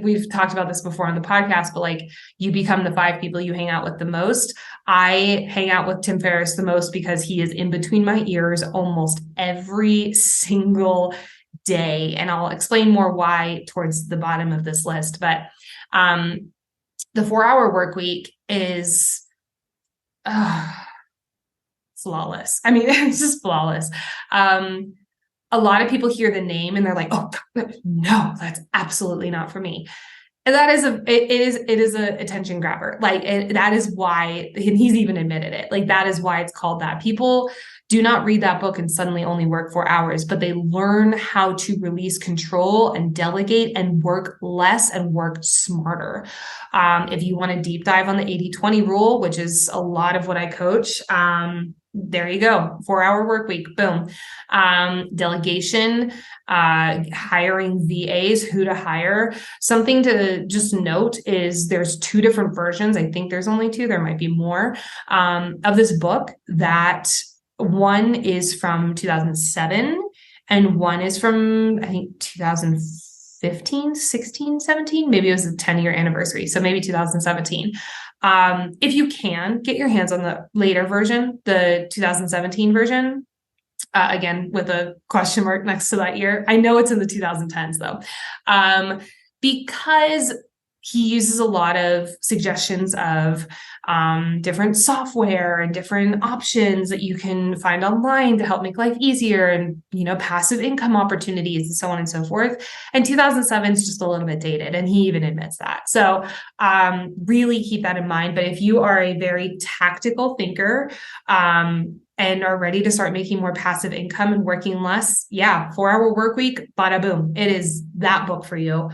[SPEAKER 1] we've talked about this before on the podcast, but like you become the 5 people you hang out with the most. I hang out with Tim Ferriss the most because he is in between my ears almost every single day. And I'll explain more why towards the bottom of this list. But the 4-Hour Work Week is flawless. I mean, it's just flawless. A lot of people hear the name and they're like, oh, no, that's absolutely not for me. And that is it is a attention grabber. Like that is why, and he's even admitted it. Like that is why it's called that. People do not read that book and suddenly only work 4 hours, but they learn how to release control and delegate and work less and work smarter. If you want to deep dive on the 80-20 rule, which is a lot of what I coach, there you go. 4-Hour Work Week. Boom. Delegation, hiring VAs, who to hire. Something to just note is there's 2 different versions. I think there's only 2. There might be more, of this book. That one is from 2007 and one is from, I think, 2015, 16, 17. Maybe it was a 10-year anniversary. So maybe 2017. If you can get your hands on the later version, the 2017 version, again, with a question mark next to that year. I know it's in the 2010s though, because he uses a lot of suggestions of different software and different options that you can find online to help make life easier, and, you know, passive income opportunities and so on and so forth. And 2007 is just a little bit dated, and he even admits that. So really keep that in mind. But if you are a very tactical thinker, and are ready to start making more passive income and working less, 4-Hour Work Week, bada boom. It is that book for you.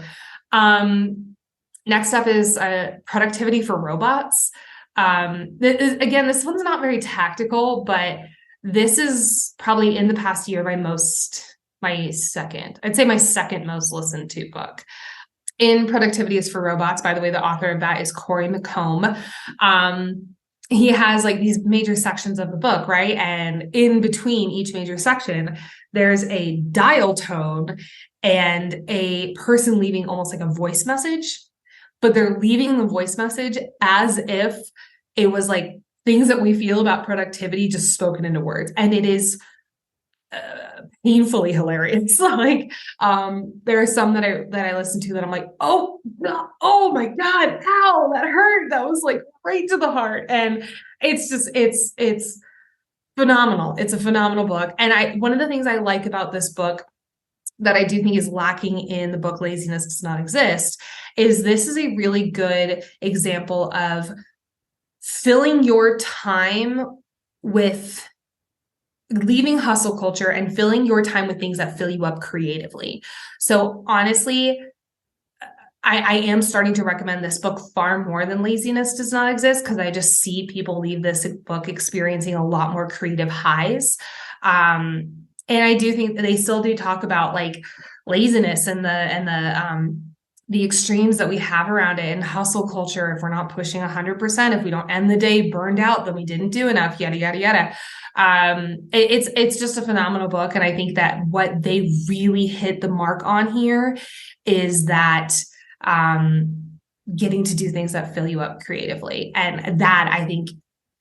[SPEAKER 1] Next up is Productivity for Robots. Again, this one's not very tactical, but this is probably in the past year my second most listened to book. In Productivity is for Robots, by the way, the author of that is Corey McComb. He has like these major sections of the book, right? And in between each major section, there's a dial tone and a person leaving almost like a voice message, but they're leaving the voice message as if it was like things that we feel about productivity just spoken into words. And it is painfully hilarious. Like, there are some that I listen to that I'm like, oh my God, ow, that hurt. That was like right to the heart. And it's phenomenal. It's a phenomenal book. And one of the things I like about this book that I do think is lacking in the book Laziness Does Not Exist is this is a really good example of filling your time with leaving hustle culture and filling your time with things that fill you up creatively. So honestly, I am starting to recommend this book far more than Laziness Does Not Exist, because I just see people leave this book experiencing a lot more creative highs. And I do think that they still do talk about like laziness and the the extremes that we have around it and hustle culture. If we're not pushing 100%, if we don't end the day burned out, then we didn't do enough, yada, yada, yada. It's just a phenomenal book. And I think that what they really hit the mark on here is that, getting to do things that fill you up creatively. And that, I think,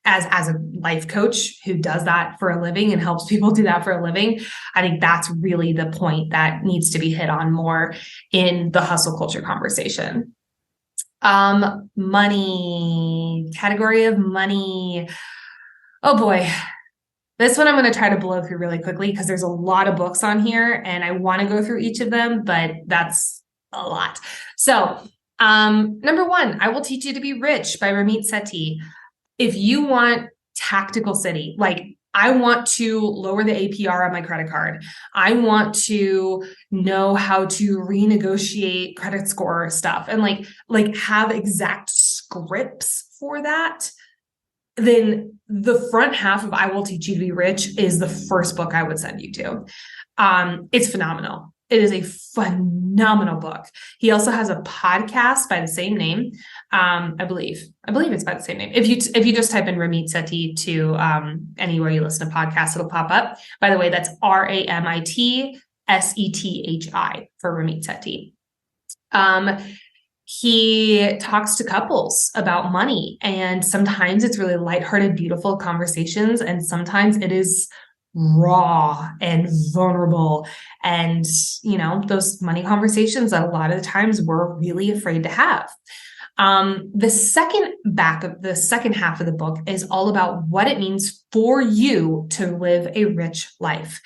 [SPEAKER 1] as a life coach who does that for a living and helps people do that for a living, I think that's really the point that needs to be hit on more in the hustle culture conversation. Money, category of money. Oh boy. This one I'm going to try to blow through really quickly because there's a lot of books on here and I want to go through each of them, but that's a lot. So, number one, I Will Teach You to Be Rich by Ramit Sethi. If you want tactical city, like I want to lower the APR on my credit card. I want to know how to renegotiate credit score stuff and like have exact scripts for that. Then the front half of I Will Teach You to Be Rich is the first book I would send you to. It's phenomenal. It is a phenomenal book. He also has a podcast by the same name. I believe it's by the same name. If you just type in Ramit Sethi to anywhere you listen to podcasts, it'll pop up. By the way, that's RAMIT SETHI for Ramit Sethi. He talks to couples about money, and sometimes it's really lighthearted, beautiful conversations, and sometimes it is raw and vulnerable. And, those money conversations that a lot of the times we're really afraid to have. The second half of the book is all about what it means for you to live a rich life.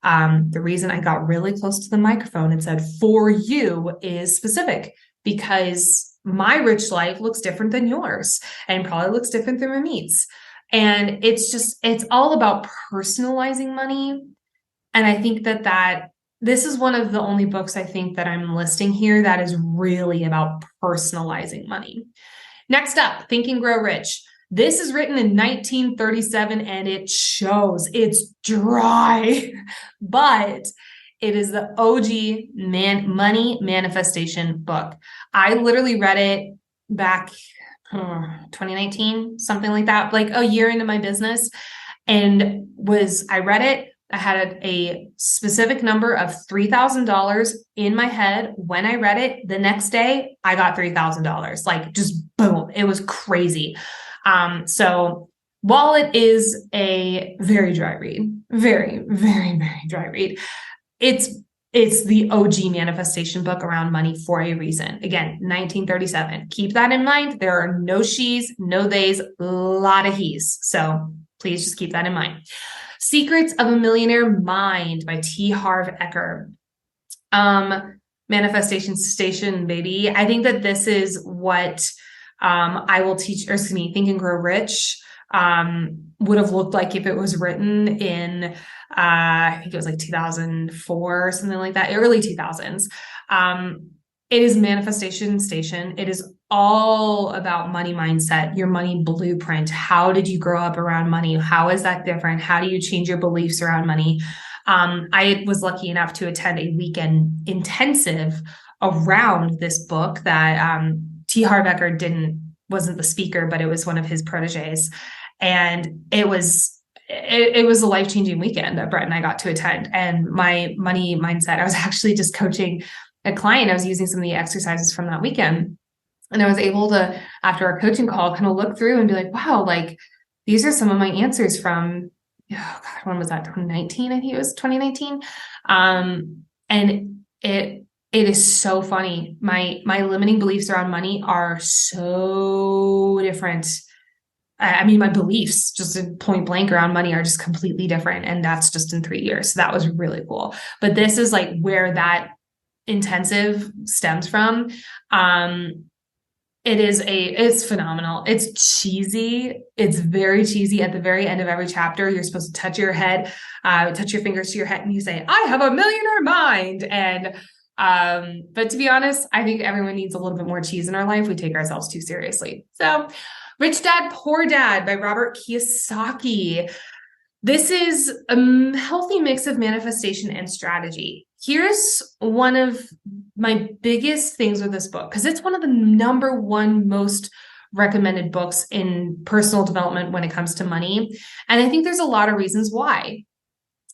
[SPEAKER 1] The reason I got really close to the microphone and said for you is specific because my rich life looks different than yours and probably looks different than Ramit's. And it's all about personalizing money. And I think that this is one of the only books I think that I'm listing here that is really about personalizing money. Next up, Think and Grow Rich. This is written in 1937 and it shows. It's dry, but it is the OG money manifestation book. I literally read it back 2019, something like that, like a year into my business. And I read it. I had a specific number of $3,000 in my head. When I read it, the next day I got $3,000, like just boom. It was crazy. So while it is a very dry read, very, very, very dry read, it's the OG manifestation book around money for a reason. Again, 1937. Keep that in mind. There are no she's, no they's, a lot of he's. So please just keep that in mind. Secrets of a Millionaire Mind by T. Harv Eker. Manifestation Station, baby. I think that this is what Think and Grow Rich would have looked like if it was written in I think it was like 2004 or something like that, early 2000s. It is Manifestation Station. It is all about money mindset, your money blueprint. How did you grow up around money? How is that different? How do you change your beliefs around money? I was lucky enough to attend a weekend intensive around this book that T. Harv Eker wasn't the speaker, but it was one of his proteges. And it was a life-changing weekend that Brett and I got to attend. And my money mindset, I was actually just coaching a client. I was using some of the exercises from that weekend. And I was able to, after our coaching call, kind of look through and be like, wow, like these are some of my answers from, when was that? 2019? I think it was 2019. And it is so funny. My limiting beliefs around money are so different. I mean, my beliefs just in point blank around money are just completely different. And that's just in 3 years. So that was really cool. But this is like where that intensive stems from. It's phenomenal. It's cheesy. It's very cheesy. At the very end of every chapter, you're supposed to touch your head, touch your fingers to your head and you say, I have a millionaire mind. And, but to be honest, I think everyone needs a little bit more cheese in our life. We take ourselves too seriously. So Rich Dad, Poor Dad by Robert Kiyosaki. This is a healthy mix of manifestation and strategy. Here's one of my biggest things with this book, because it's one of the number one most recommended books in personal development when it comes to money. And I think there's a lot of reasons why.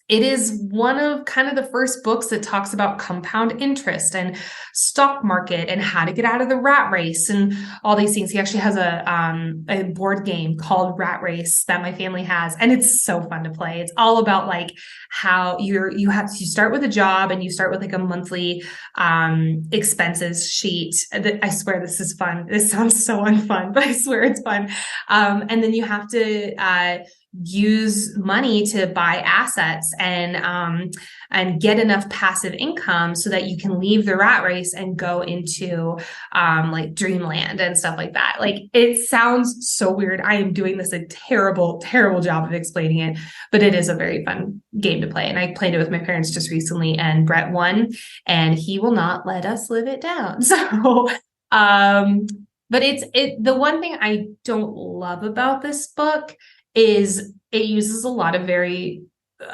[SPEAKER 1] It is one of kind of the first books that talks about compound interest and stock market and how to get out of the rat race and all these things. He actually has a board game called Rat Race that my family has, and it's so fun to play. It's all about like how you start with a job and you start with like a monthly expenses sheet. I swear this is fun. This sounds so unfun, but I swear it's fun. And then you have to use money to buy assets and get enough passive income so that you can leave the rat race and go into like dreamland and stuff like that. Like, it sounds so weird. I am doing this a terrible, terrible job of explaining it, but it is a very fun game to play. And I played it with my parents just recently, and Brett won, and he will not let us live it down. So, but the one thing I don't love about this book is it uses a lot of very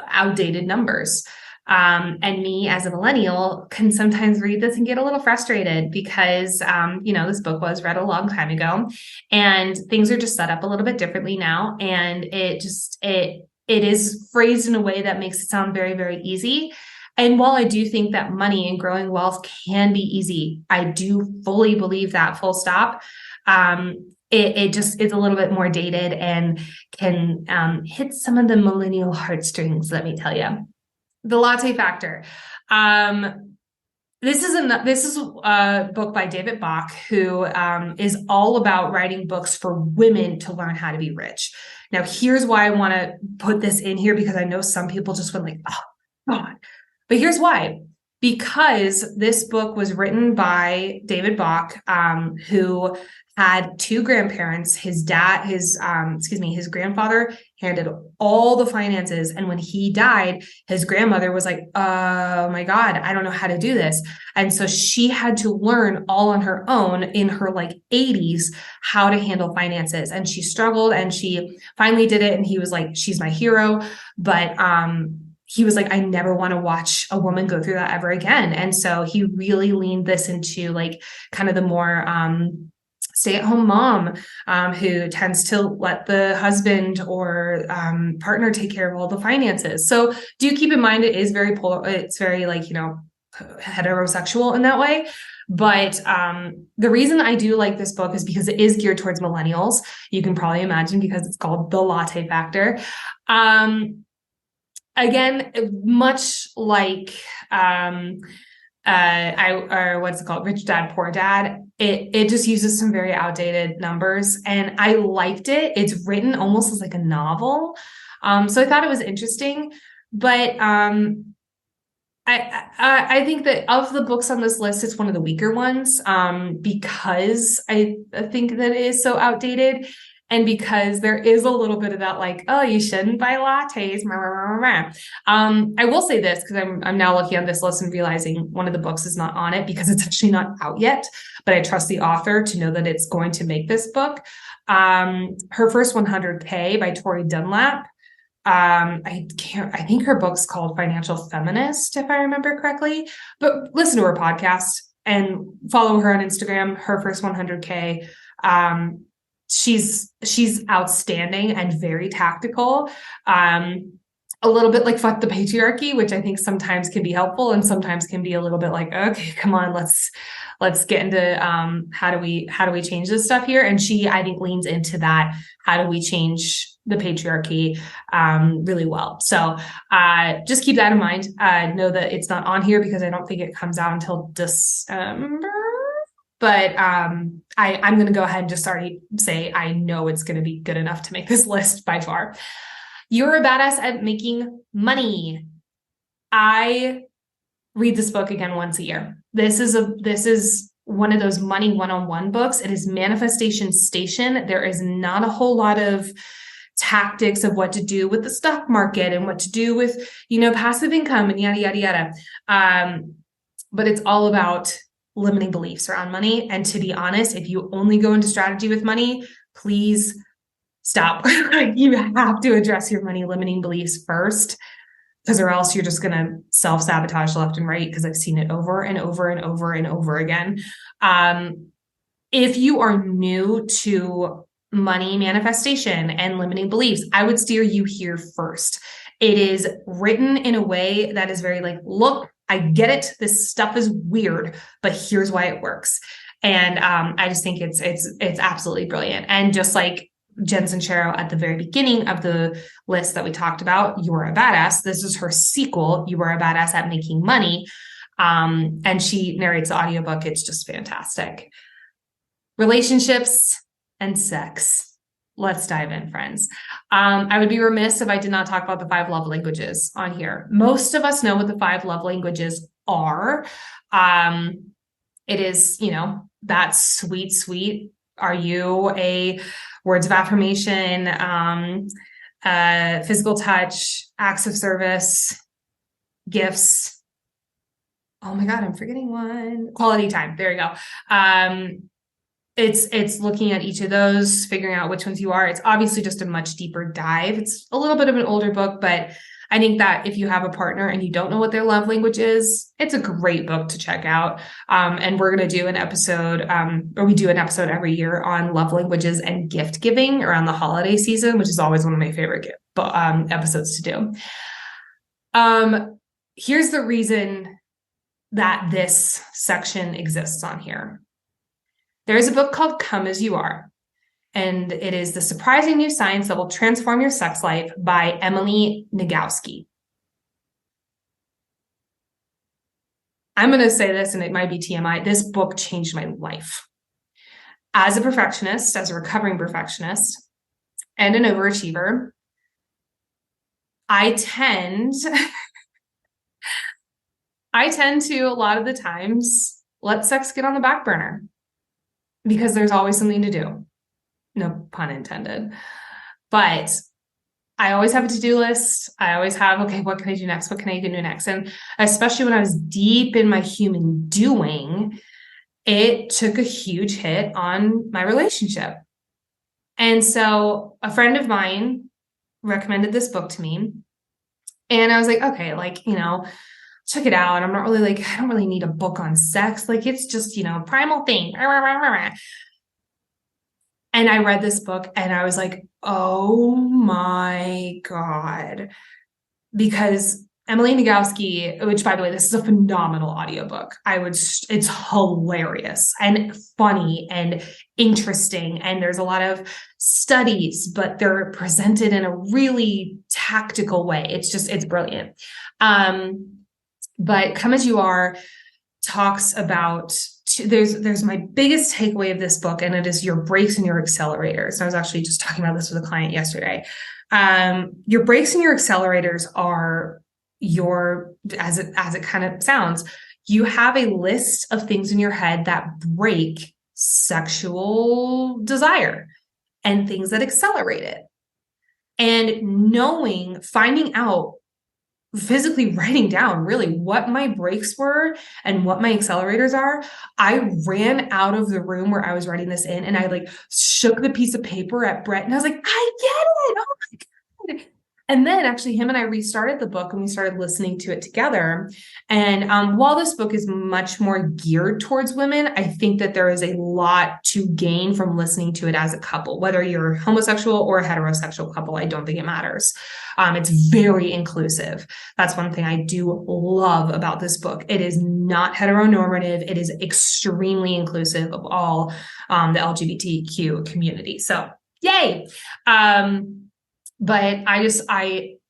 [SPEAKER 1] outdated numbers. And me as a millennial can sometimes read this and get a little frustrated because, this book was read a long time ago and things are just set up a little bit differently now. And it is phrased in a way that makes it sound very, very easy. And while I do think that money and growing wealth can be easy, I do fully believe that, full stop. It just is a little bit more dated and can hit some of the millennial heartstrings, let me tell you. The Latte Factor. This is a book by David Bach, who is all about writing books for women to learn how to be rich. Now, here's why I want to put this in here, because I know some people just went like, oh, God. But here's why. Because this book was written by David Bach, who had two grandparents. His grandfather handled all the finances. And when he died, his grandmother was like, oh my God, I don't know how to do this. And so she had to learn all on her own in her like 80s how to handle finances. And she struggled and she finally did it. And he was like, she's my hero. But he was like, I never want to watch a woman go through that ever again. And so he really leaned this into like kind of the more stay-at-home mom who tends to let the husband or partner take care of all the finances. So do keep in mind, it's very like, heterosexual in that way. But the reason I do like this book is because it is geared towards millennials. You can probably imagine, because it's called The Latte Factor. Again, much like what's it called? Rich Dad, Poor Dad. It just uses some very outdated numbers, and I liked it. It's written almost as like a novel. So I thought it was interesting, but I think that of the books on this list, it's one of the weaker ones, because I think that it is so outdated. And because there is a little bit of that, like, oh, you shouldn't buy lattes. I will say this, because I'm now looking at this list and realizing one of the books is not on it because it's actually not out yet. But I trust the author to know that it's going to make this book. Her First 100K by Tori Dunlap. I think her book's called Financial Feminist, if I remember correctly. But listen to her podcast and follow her on Instagram. Her First 100K. She's outstanding and very tactical. A little bit like fuck the patriarchy, which I think sometimes can be helpful and sometimes can be a little bit like, okay, come on, let's get into how do we change this stuff here? And she, I think, leans into that. How do we change the patriarchy really well? So just keep that in mind. Know that it's not on here because I don't think it comes out until December. But I'm going to go ahead and just already say I know it's going to be good enough to make this list by far. You're a Badass at Making Money. I read this book again once a year. This is one of those money one-on-one books. It is Manifestation Station. There is not a whole lot of tactics of what to do with the stock market and what to do with, passive income and yada, yada, yada. But it's all about limiting beliefs around money. And to be honest, if you only go into strategy with money, please stop. You have to address your money limiting beliefs first. because or else you're just going to self-sabotage left and right, because I've seen it over and over and over and over again. If you are new to money manifestation and limiting beliefs, I would steer you here first. It is written in a way that is very like, look, I get it. This stuff is weird, but here's why it works. And I just think it's absolutely brilliant. And just like Jen Sincero at the very beginning of the list that we talked about, You Are a Badass. This is her sequel, You Are a Badass at Making Money. And she narrates the audiobook. It's just fantastic. Relationships and sex. Let's dive in, friends. I would be remiss if I did not talk about the 5 love languages on here. Most of us know what the 5 love languages are. It is, that sweet. Are you a words of affirmation, physical touch, acts of service, gifts? Oh my God, I'm forgetting one. Quality time. There you go. It's looking at each of those, figuring out which ones you are. It's obviously just a much deeper dive. It's a little bit of an older book, but I think that if you have a partner and you don't know what their love language is, it's a great book to check out. And we're going to do an episode, or we do an episode every year on love languages and gift giving around the holiday season, which is always one of my favorite episodes to do. Here's the reason that this section exists on here. There is a book called Come As You Are, and it is The Surprising New Science That Will Transform Your Sex Life by Emily Nagoski. I'm going to say this, and it might be TMI. This book changed my life. As a perfectionist, as a recovering perfectionist, and an overachiever, I tend to, a lot of the times, let sex get on the back burner because there's always something to do. No pun intended. But I always have a to-do list. I always have, okay, what can I do next? What can I do next? And especially when I was deep in my human doing, it took a huge hit on my relationship. And so a friend of mine recommended this book to me. And I was like, okay, check it out. I'm not really I don't really need a book on sex. It's just, primal thing. And I read this book and I was like, oh my God. Because Emily Nagoski, which by the way, this is a phenomenal audiobook. It's hilarious and funny and interesting. And there's a lot of studies, but they're presented in a really tactical way. It's brilliant. But Come As You Are talks about, there's my biggest takeaway of this book, and it is your brakes and your accelerators. I was actually just talking about this with a client yesterday. Your brakes and your accelerators are as it kind of sounds, you have a list of things in your head that break sexual desire and things that accelerate it. And finding out, physically writing down really what my brakes were and what my accelerators are. I ran out of the room where I was writing this in, and I shook the piece of paper at Brett, and I was like, I get it. Oh my God. And then actually him and I restarted the book and we started listening to it together. And while this book is much more geared towards women, I think that there is a lot to gain from listening to it as a couple, whether you're homosexual or a heterosexual couple. I don't think it matters. It's very inclusive. That's one thing I do love about this book. It is not heteronormative. It is extremely inclusive of all the LGBTQ community. So yay. But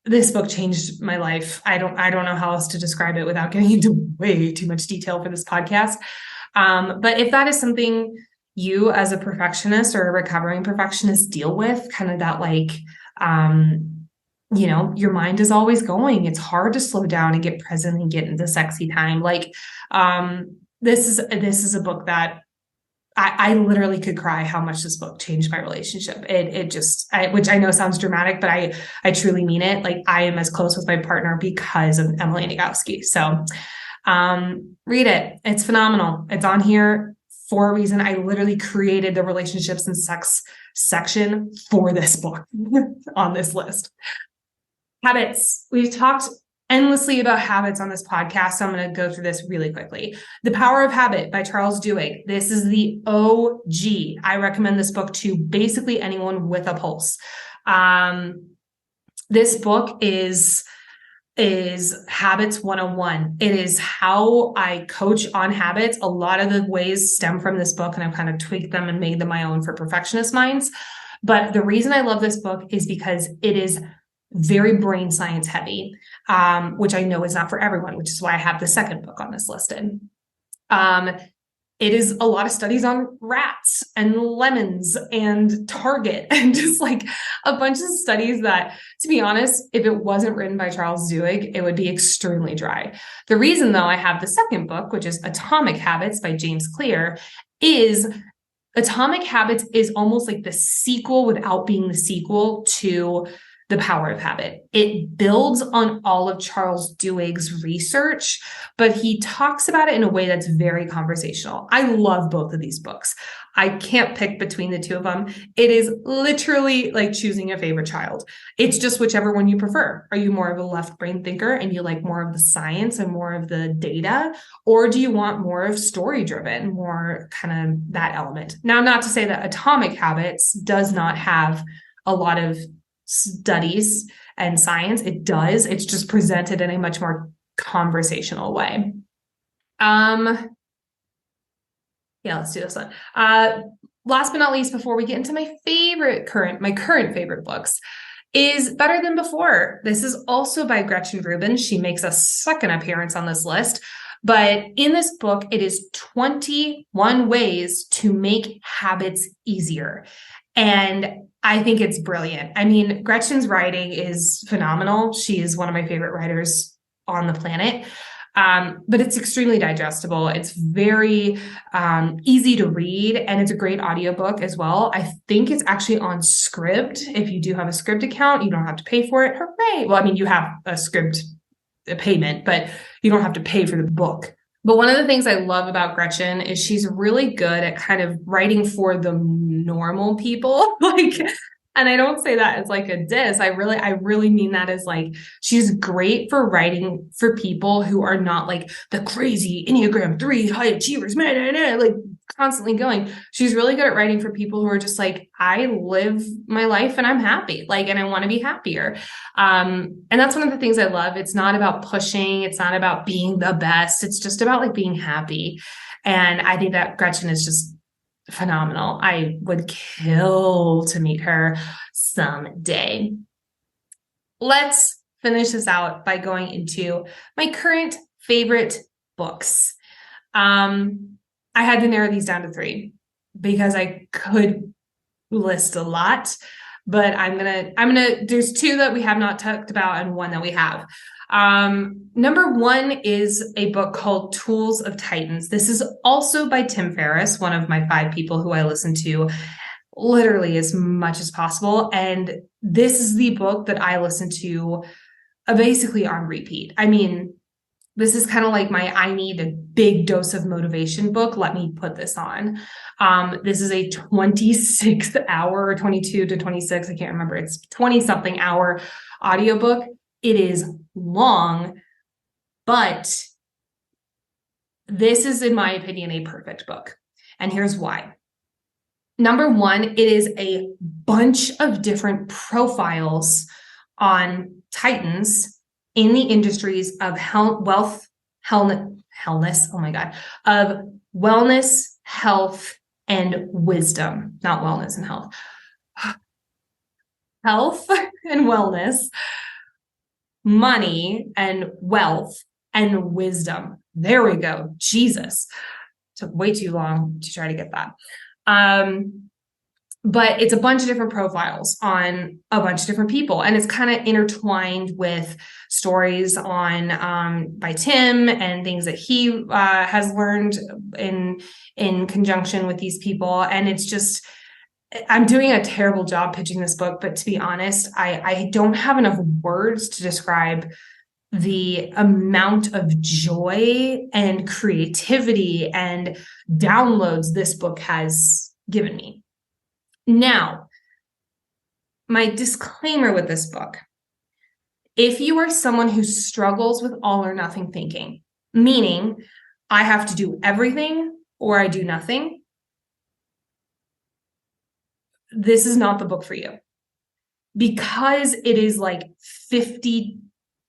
[SPEAKER 1] this book changed my life. I don't know how else to describe it without getting into way too much detail for this podcast. But if that is something you as a perfectionist or a recovering perfectionist deal with, kind of that your mind is always going. It's hard to slow down and get present and get into sexy time. This is a book that I literally could cry how much this book changed my relationship. Which I know sounds dramatic, but I truly mean it. I am as close with my partner because of Emily Nagoski. So, read it. It's phenomenal. It's on here for a reason. I literally created the relationships and sex section for this book on this list. Habits. We've talked endlessly about habits on this podcast, so I'm going to go through this really quickly. The Power of Habit by Charles Duhigg. This is the OG. I recommend this book to basically anyone with a pulse. This book is Habits 101. It is how I coach on habits. A lot of the ways stem from this book, and I've kind of tweaked them and made them my own for perfectionist minds. But the reason I love this book is because it is very brain science heavy, which I know is not for everyone, which is why I have the second book on this listed. It is a lot of studies on rats and lemons and Target and just like a bunch of studies that, to be honest, if it wasn't written by Charles Duhigg, it would be extremely dry. The reason, though, I have the second book, which is Atomic Habits by James Clear, is Atomic Habits is almost like the sequel without being the sequel to The Power of Habit. It builds on all of Charles Duhigg's research, but he talks about it in a way that's very conversational. I love both of these books. I can't pick between the two of them. It is literally like choosing a favorite child. It's just whichever one you prefer. Are you more of a left brain thinker and you like more of the science and more of the data? Or do you want more of story driven, more kind of that element? Now, not to say that Atomic Habits does not have a lot of studies and science. It does. It's just presented in a much more conversational way. Let's do this one. Last but not least, before we get into my current favorite books, is Better Than Before. This is also by Gretchen Rubin. She makes a second appearance on this list. But in this book, it is 21 ways to make habits easier. And I think it's brilliant. I mean, Gretchen's writing is phenomenal. She is one of my favorite writers on the planet. But it's extremely digestible. It's very easy to read, and it's a great audiobook as well. I think it's actually on Scribd. If you do have a Scribd account, you don't have to pay for it. Hooray! Well, I mean, you have a Scribd payment, but you don't have to pay for the book. But one of the things I love about Gretchen is she's really good at kind of writing for the normal people. And I don't say that as like a diss. I really mean that as like, she's great for writing for people who are not like the crazy Enneagram 3 high achievers, like constantly going. She's really good at writing for people who are just like, I live my life and I'm happy, and I want to be happier. And that's one of the things I love. It's not about pushing. It's not about being the best. It's just about like being happy. And I think that Gretchen is just phenomenal. I would kill to meet her someday. Let's finish this out by going into my current favorite books. I had to narrow these down to 3 because I could list a lot, but I'm gonna, there's 2 that we have not talked about and 1 that we have. Number 1 is a book called Tools of Titans. This is also by Tim Ferriss, one of my 5 people who I listen to literally as much as possible. And this is the book that I listen to basically on repeat. I mean, this is kind of like my I need a big dose of motivation book. Let me put this on. This is a 26 hour or 22 to 26. I can't remember. It's 20 something hour audiobook. It is long, but this is, in my opinion, a perfect book. And here's why. Number 1, it is a bunch of different profiles on titans in the industries of wellness, of wellness, health, and wisdom, not wellness and health, health and wellness, money and wealth, and wisdom. There we go. Jesus. Took way too long to try to get that. But it's a bunch of different profiles on a bunch of different people. And it's kind of intertwined with stories on by Tim and things that he has learned in conjunction with these people. And it's just, I'm doing a terrible job pitching this book, but to be honest, I don't have enough words to describe the amount of joy and creativity and downloads this book has given me. Now, my disclaimer with this book If you are someone who struggles with all or nothing thinking, meaning I have to do everything or I do nothing, this is not the book for you, because it is like 50,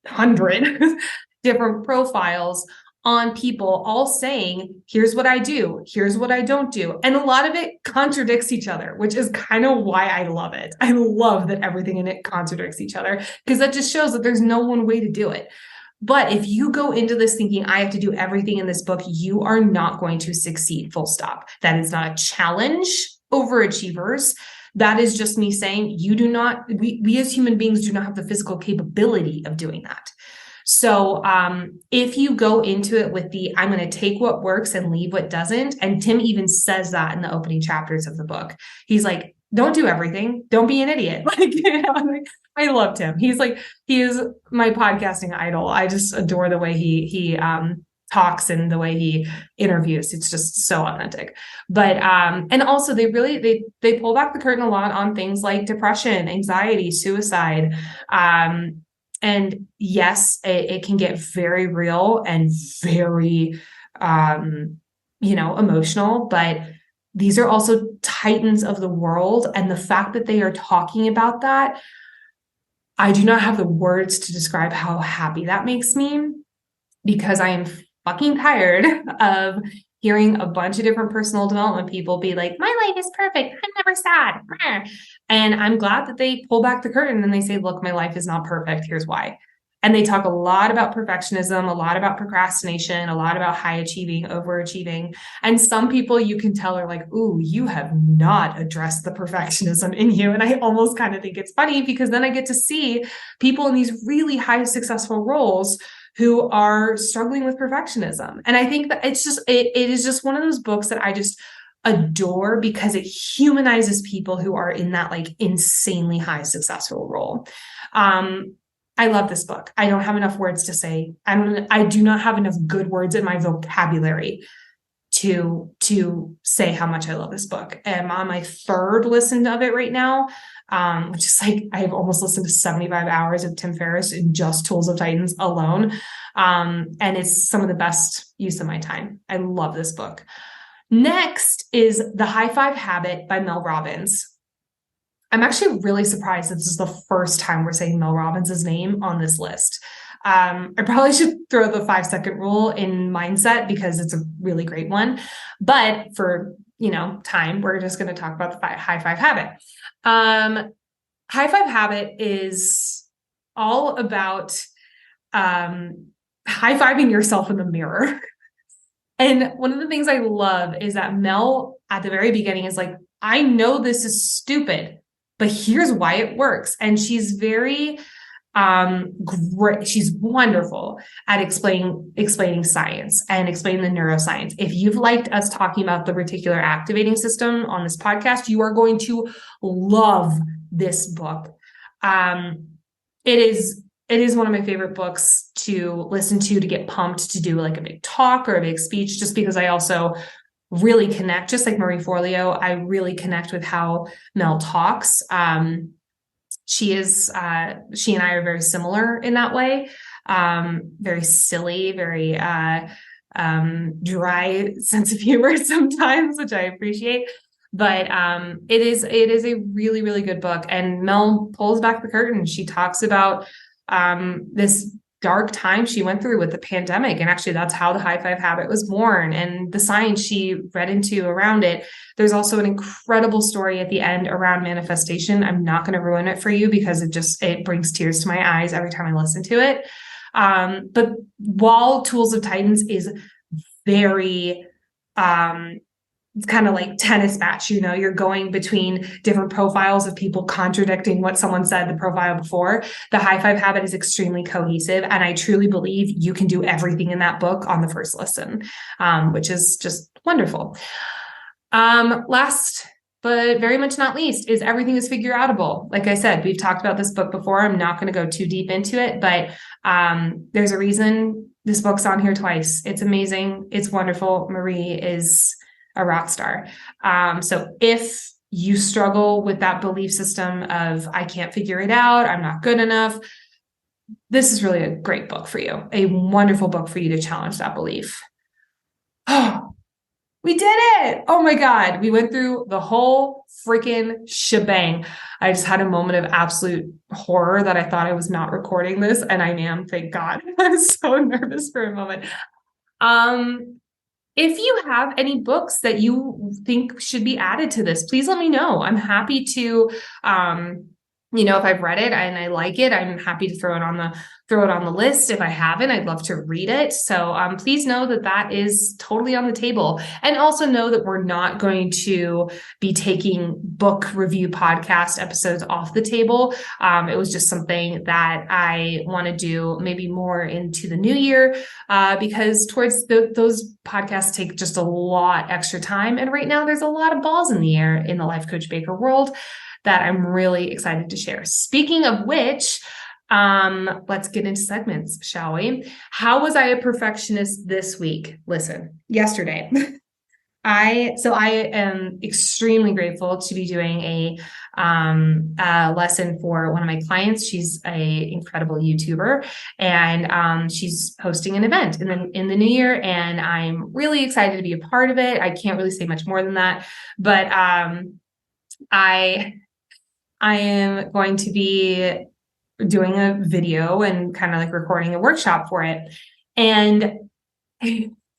[SPEAKER 1] 100 different profiles on people all saying, here's what I do, here's what I don't do. And a lot of it contradicts each other, which is kind of why I love it. I love that everything in it contradicts each other, because that just shows that there's no one way to do it. But if you go into this thinking, I have to do everything in this book, you are not going to succeed, full stop. That is not a challenge, overachievers. That is just me saying we as human beings do not have the physical capability of doing that. So if you go into it with I'm going to take what works and leave what doesn't, and Tim even says that in the opening chapters of the book, he's like, don't do everything. Don't be an idiot. I loved him. He is my podcasting idol. I just adore the way he talks and the way he interviews. It's just so authentic. But and also they pull back the curtain a lot on things like depression, anxiety, suicide. And yes, it can get very real and very emotional, but these are also titans of the world. And the fact that they are talking about that, I do not have the words to describe how happy that makes me, because I am fucking tired of hearing a bunch of different personal development people be like, my life is perfect, I'm never sad. And I'm glad that they pull back the curtain and they say, look, my life is not perfect, here's why. And they talk a lot about perfectionism, a lot about procrastination, a lot about high achieving, overachieving. And some people you can tell are like, ooh, you have not addressed the perfectionism in you. And I almost kind of think it's funny, because then I get to see people in these really high successful roles who are struggling with perfectionism. And I think that it is just one of those books that I just adore, because it humanizes people who are in that like insanely high successful role. I love this book. I don't have enough words to say. I do not have enough good words in my vocabulary to say how much I love this book. I'm on my third listen of it right now, which is like, I've almost listened to 75 hours of Tim Ferriss in just Tools of Titans alone. And it's some of the best use of my time. I love this book. Next is The High Five Habit by Mel Robbins. I'm actually really surprised that this is the first time we're saying Mel Robbins' name on this list. I probably should throw the 5-second rule in mindset, because it's a really great one. But for, time, we're just going to talk about the High Five Habit. High Five Habit is all about high-fiving yourself in the mirror. And one of the things I love is that Mel at the very beginning is like, I know this is stupid, but here's why it works. And she's very great. She's wonderful at explaining science and explaining the neuroscience. If you've liked us talking about the reticular activating system on this podcast, you are going to love this book. It is one of my favorite books to listen to get pumped to do like a big talk or a big speech, just because I also really connect, just like Marie Forleo, I really connect with how Mel talks. She and I are very similar in that way. Very silly, very dry sense of humor sometimes, which I appreciate. But it is a really, really good book. And Mel pulls back the curtain. She talks about this dark time she went through with the pandemic. And actually that's how the High Five Habit was born, and the science she read into around it. There's also an incredible story at the end around manifestation. I'm not going to ruin it for you, because it brings tears to my eyes every time I listen to it. But while Tools of Titans is very, it's kind of like tennis match, you're going between different profiles of people contradicting what someone said the profile before. The High Five Habit is extremely cohesive. And I truly believe you can do everything in that book on the first listen, which is just wonderful. Last, but very much not least, is Everything is Figure Outable. Like I said, we've talked about this book before. I'm not going to go too deep into it, but there's a reason this book's on here twice. It's amazing. It's wonderful. Marie is a rock star. So if you struggle with that belief system of, I can't figure it out, I'm not good enough, this is really a great book for you, a wonderful book for you to challenge that belief. Oh, we did it. Oh my God. We went through the whole freaking shebang. I just had a moment of absolute horror that I thought I was not recording this, and I am, thank God. I was so nervous for a moment. If you have any books that you think should be added to this, please let me know. I'm happy to, if I've read it and I like it, I'm happy to throw it on the list. If I haven't, I'd love to read it. So please know that is totally on the table. And also know that we're not going to be taking book review podcast episodes off the table. It was just something that I want to do maybe more into the new year, because towards those podcasts take just a lot extra time. And right now there's a lot of balls in the air in the Life Coach Baker world that I'm really excited to share. Speaking of which, let's get into segments, shall we? How was I a perfectionist this week? Listen, yesterday, I am extremely grateful to be doing a lesson for one of my clients. She's a incredible YouTuber, and she's hosting an event in the new year, and I'm really excited to be a part of it. I can't really say much more than that, but I am going to be doing a video and kind of like recording a workshop for it. And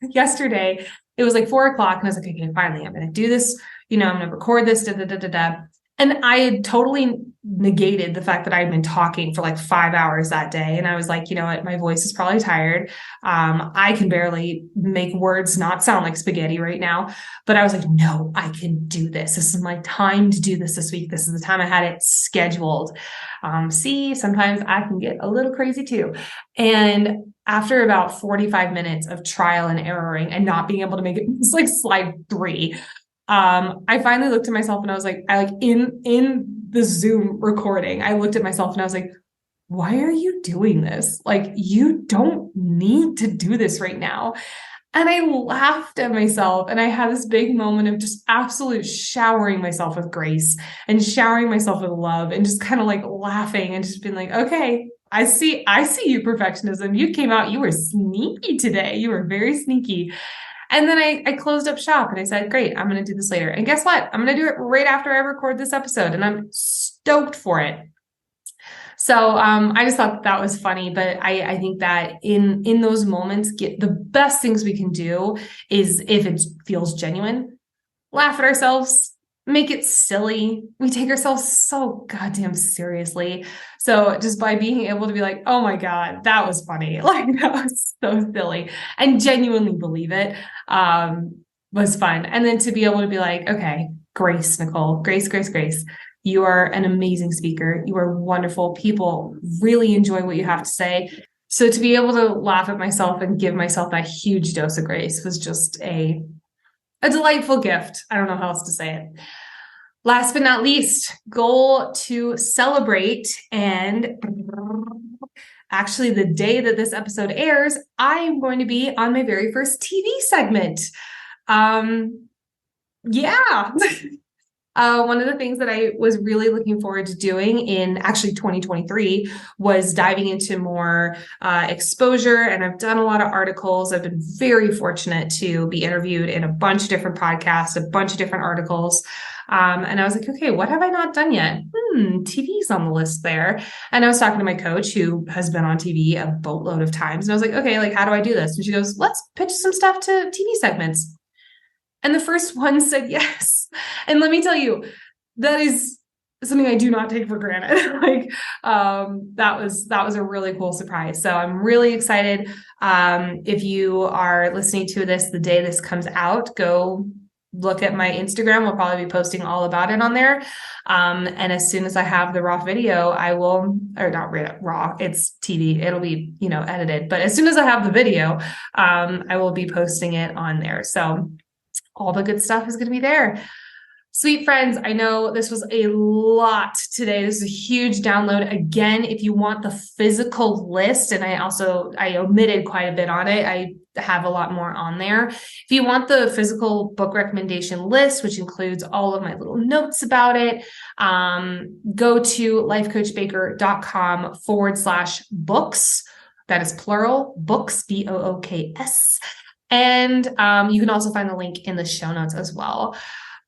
[SPEAKER 1] yesterday it was like 4:00 and I was like, okay, finally I'm going to do this. I'm going to record this, And I had totally negated the fact that I'd been talking for like 5 hours that day. And I was like, you know what? My voice is probably tired. I can barely make words not sound like spaghetti right now. But I was like, no, I can do this. This is my time to do this week. This is the time I had it scheduled. Sometimes I can get a little crazy too. And after about 45 minutes of trial and erroring and not being able to make it, it's like slide 3. I finally looked at myself and I was like, in the Zoom recording, I looked at myself and I was like, why are you doing this? Like, you don't need to do this right now. And I laughed at myself, and I had this big moment of just absolute showering myself with grace and showering myself with love and just kind of like laughing and just being like, okay, I see you, perfectionism. You came out, you were sneaky today. You were very sneaky. And then I closed up shop and I said, great, I'm going to do this later. And guess what? I'm going to do it right after I record this episode, and I'm stoked for it. So I just thought that was funny, but I think that in those moments, the best things we can do is, if it feels genuine, laugh at ourselves, make it silly. We take ourselves so goddamn seriously. So just by being able to be like, oh my God, that was funny. Like, that was so silly, and genuinely believe it, was fun. And then to be able to be like, okay, Grace, Nicole, Grace. You are an amazing speaker. You are wonderful. People really enjoy what you have to say. So to be able to laugh at myself and give myself that huge dose of grace was just a delightful gift. I don't know how else to say it. Last but not least, goal to celebrate. And actually, the day that this episode airs, I am going to be on my very first TV segment. Yeah. One of the things that I was really looking forward to doing in actually 2023 was diving into more exposure. And I've done a lot of articles. I've been very fortunate to be interviewed in a bunch of different podcasts, a bunch of different articles. And I was like, okay, what have I not done yet? TV's on the list there. And I was talking to my coach, who has been on TV a boatload of times. And I was like, okay, like, how do I do this? And she goes, let's pitch some stuff to TV segments. And the first one said yes. And let me tell you, that is something I do not take for granted. Like, that was a really cool surprise. So I'm really excited. If you are listening to this the day this comes out, go look at my Instagram. We'll probably be posting all about it on there. And as soon as I have the raw video, I will, or not raw, it's TV. It'll be, edited. But as soon as I have the video, I will be posting it on there. So all the good stuff is going to be there. Sweet friends, I know this was a lot today. This is a huge download. Again, if you want the physical list, and I omitted quite a bit on it. I have a lot more on there. If you want the physical book recommendation list, which includes all of my little notes about it, go to lifecoachbaker.com/books. That is plural, books, BOOKS. And you can also find the link in the show notes as well.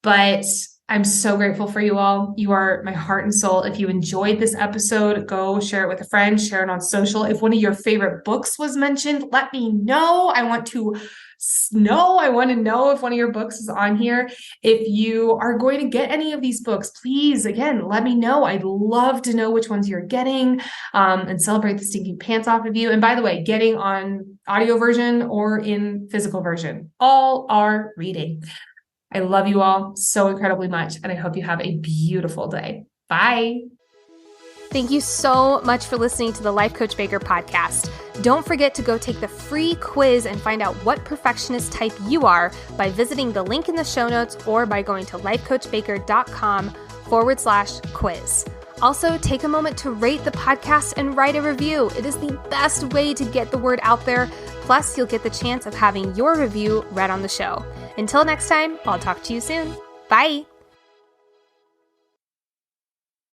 [SPEAKER 1] But I'm so grateful for you all. You are my heart and soul. If you enjoyed this episode, go share it with a friend, share it on social. If one of your favorite books was mentioned, let me know. I want to know if one of your books is on here. If you are going to get any of these books, please, again, let me know. I'd love to know which ones you're getting, and celebrate the stinking pants off of you. And by the way, getting on audio version or in physical version, all are reading. I love you all so incredibly much, and I hope you have a beautiful day. Bye.
[SPEAKER 2] Thank you so much for listening to the Life Coach Baker podcast. Don't forget to go take the free quiz and find out what perfectionist type you are by visiting the link in the show notes or by going to lifecoachbaker.com/quiz. Also, take a moment to rate the podcast and write a review. It is the best way to get the word out there. Plus, you'll get the chance of having your review read on the show. Until next time, I'll talk to you soon. Bye.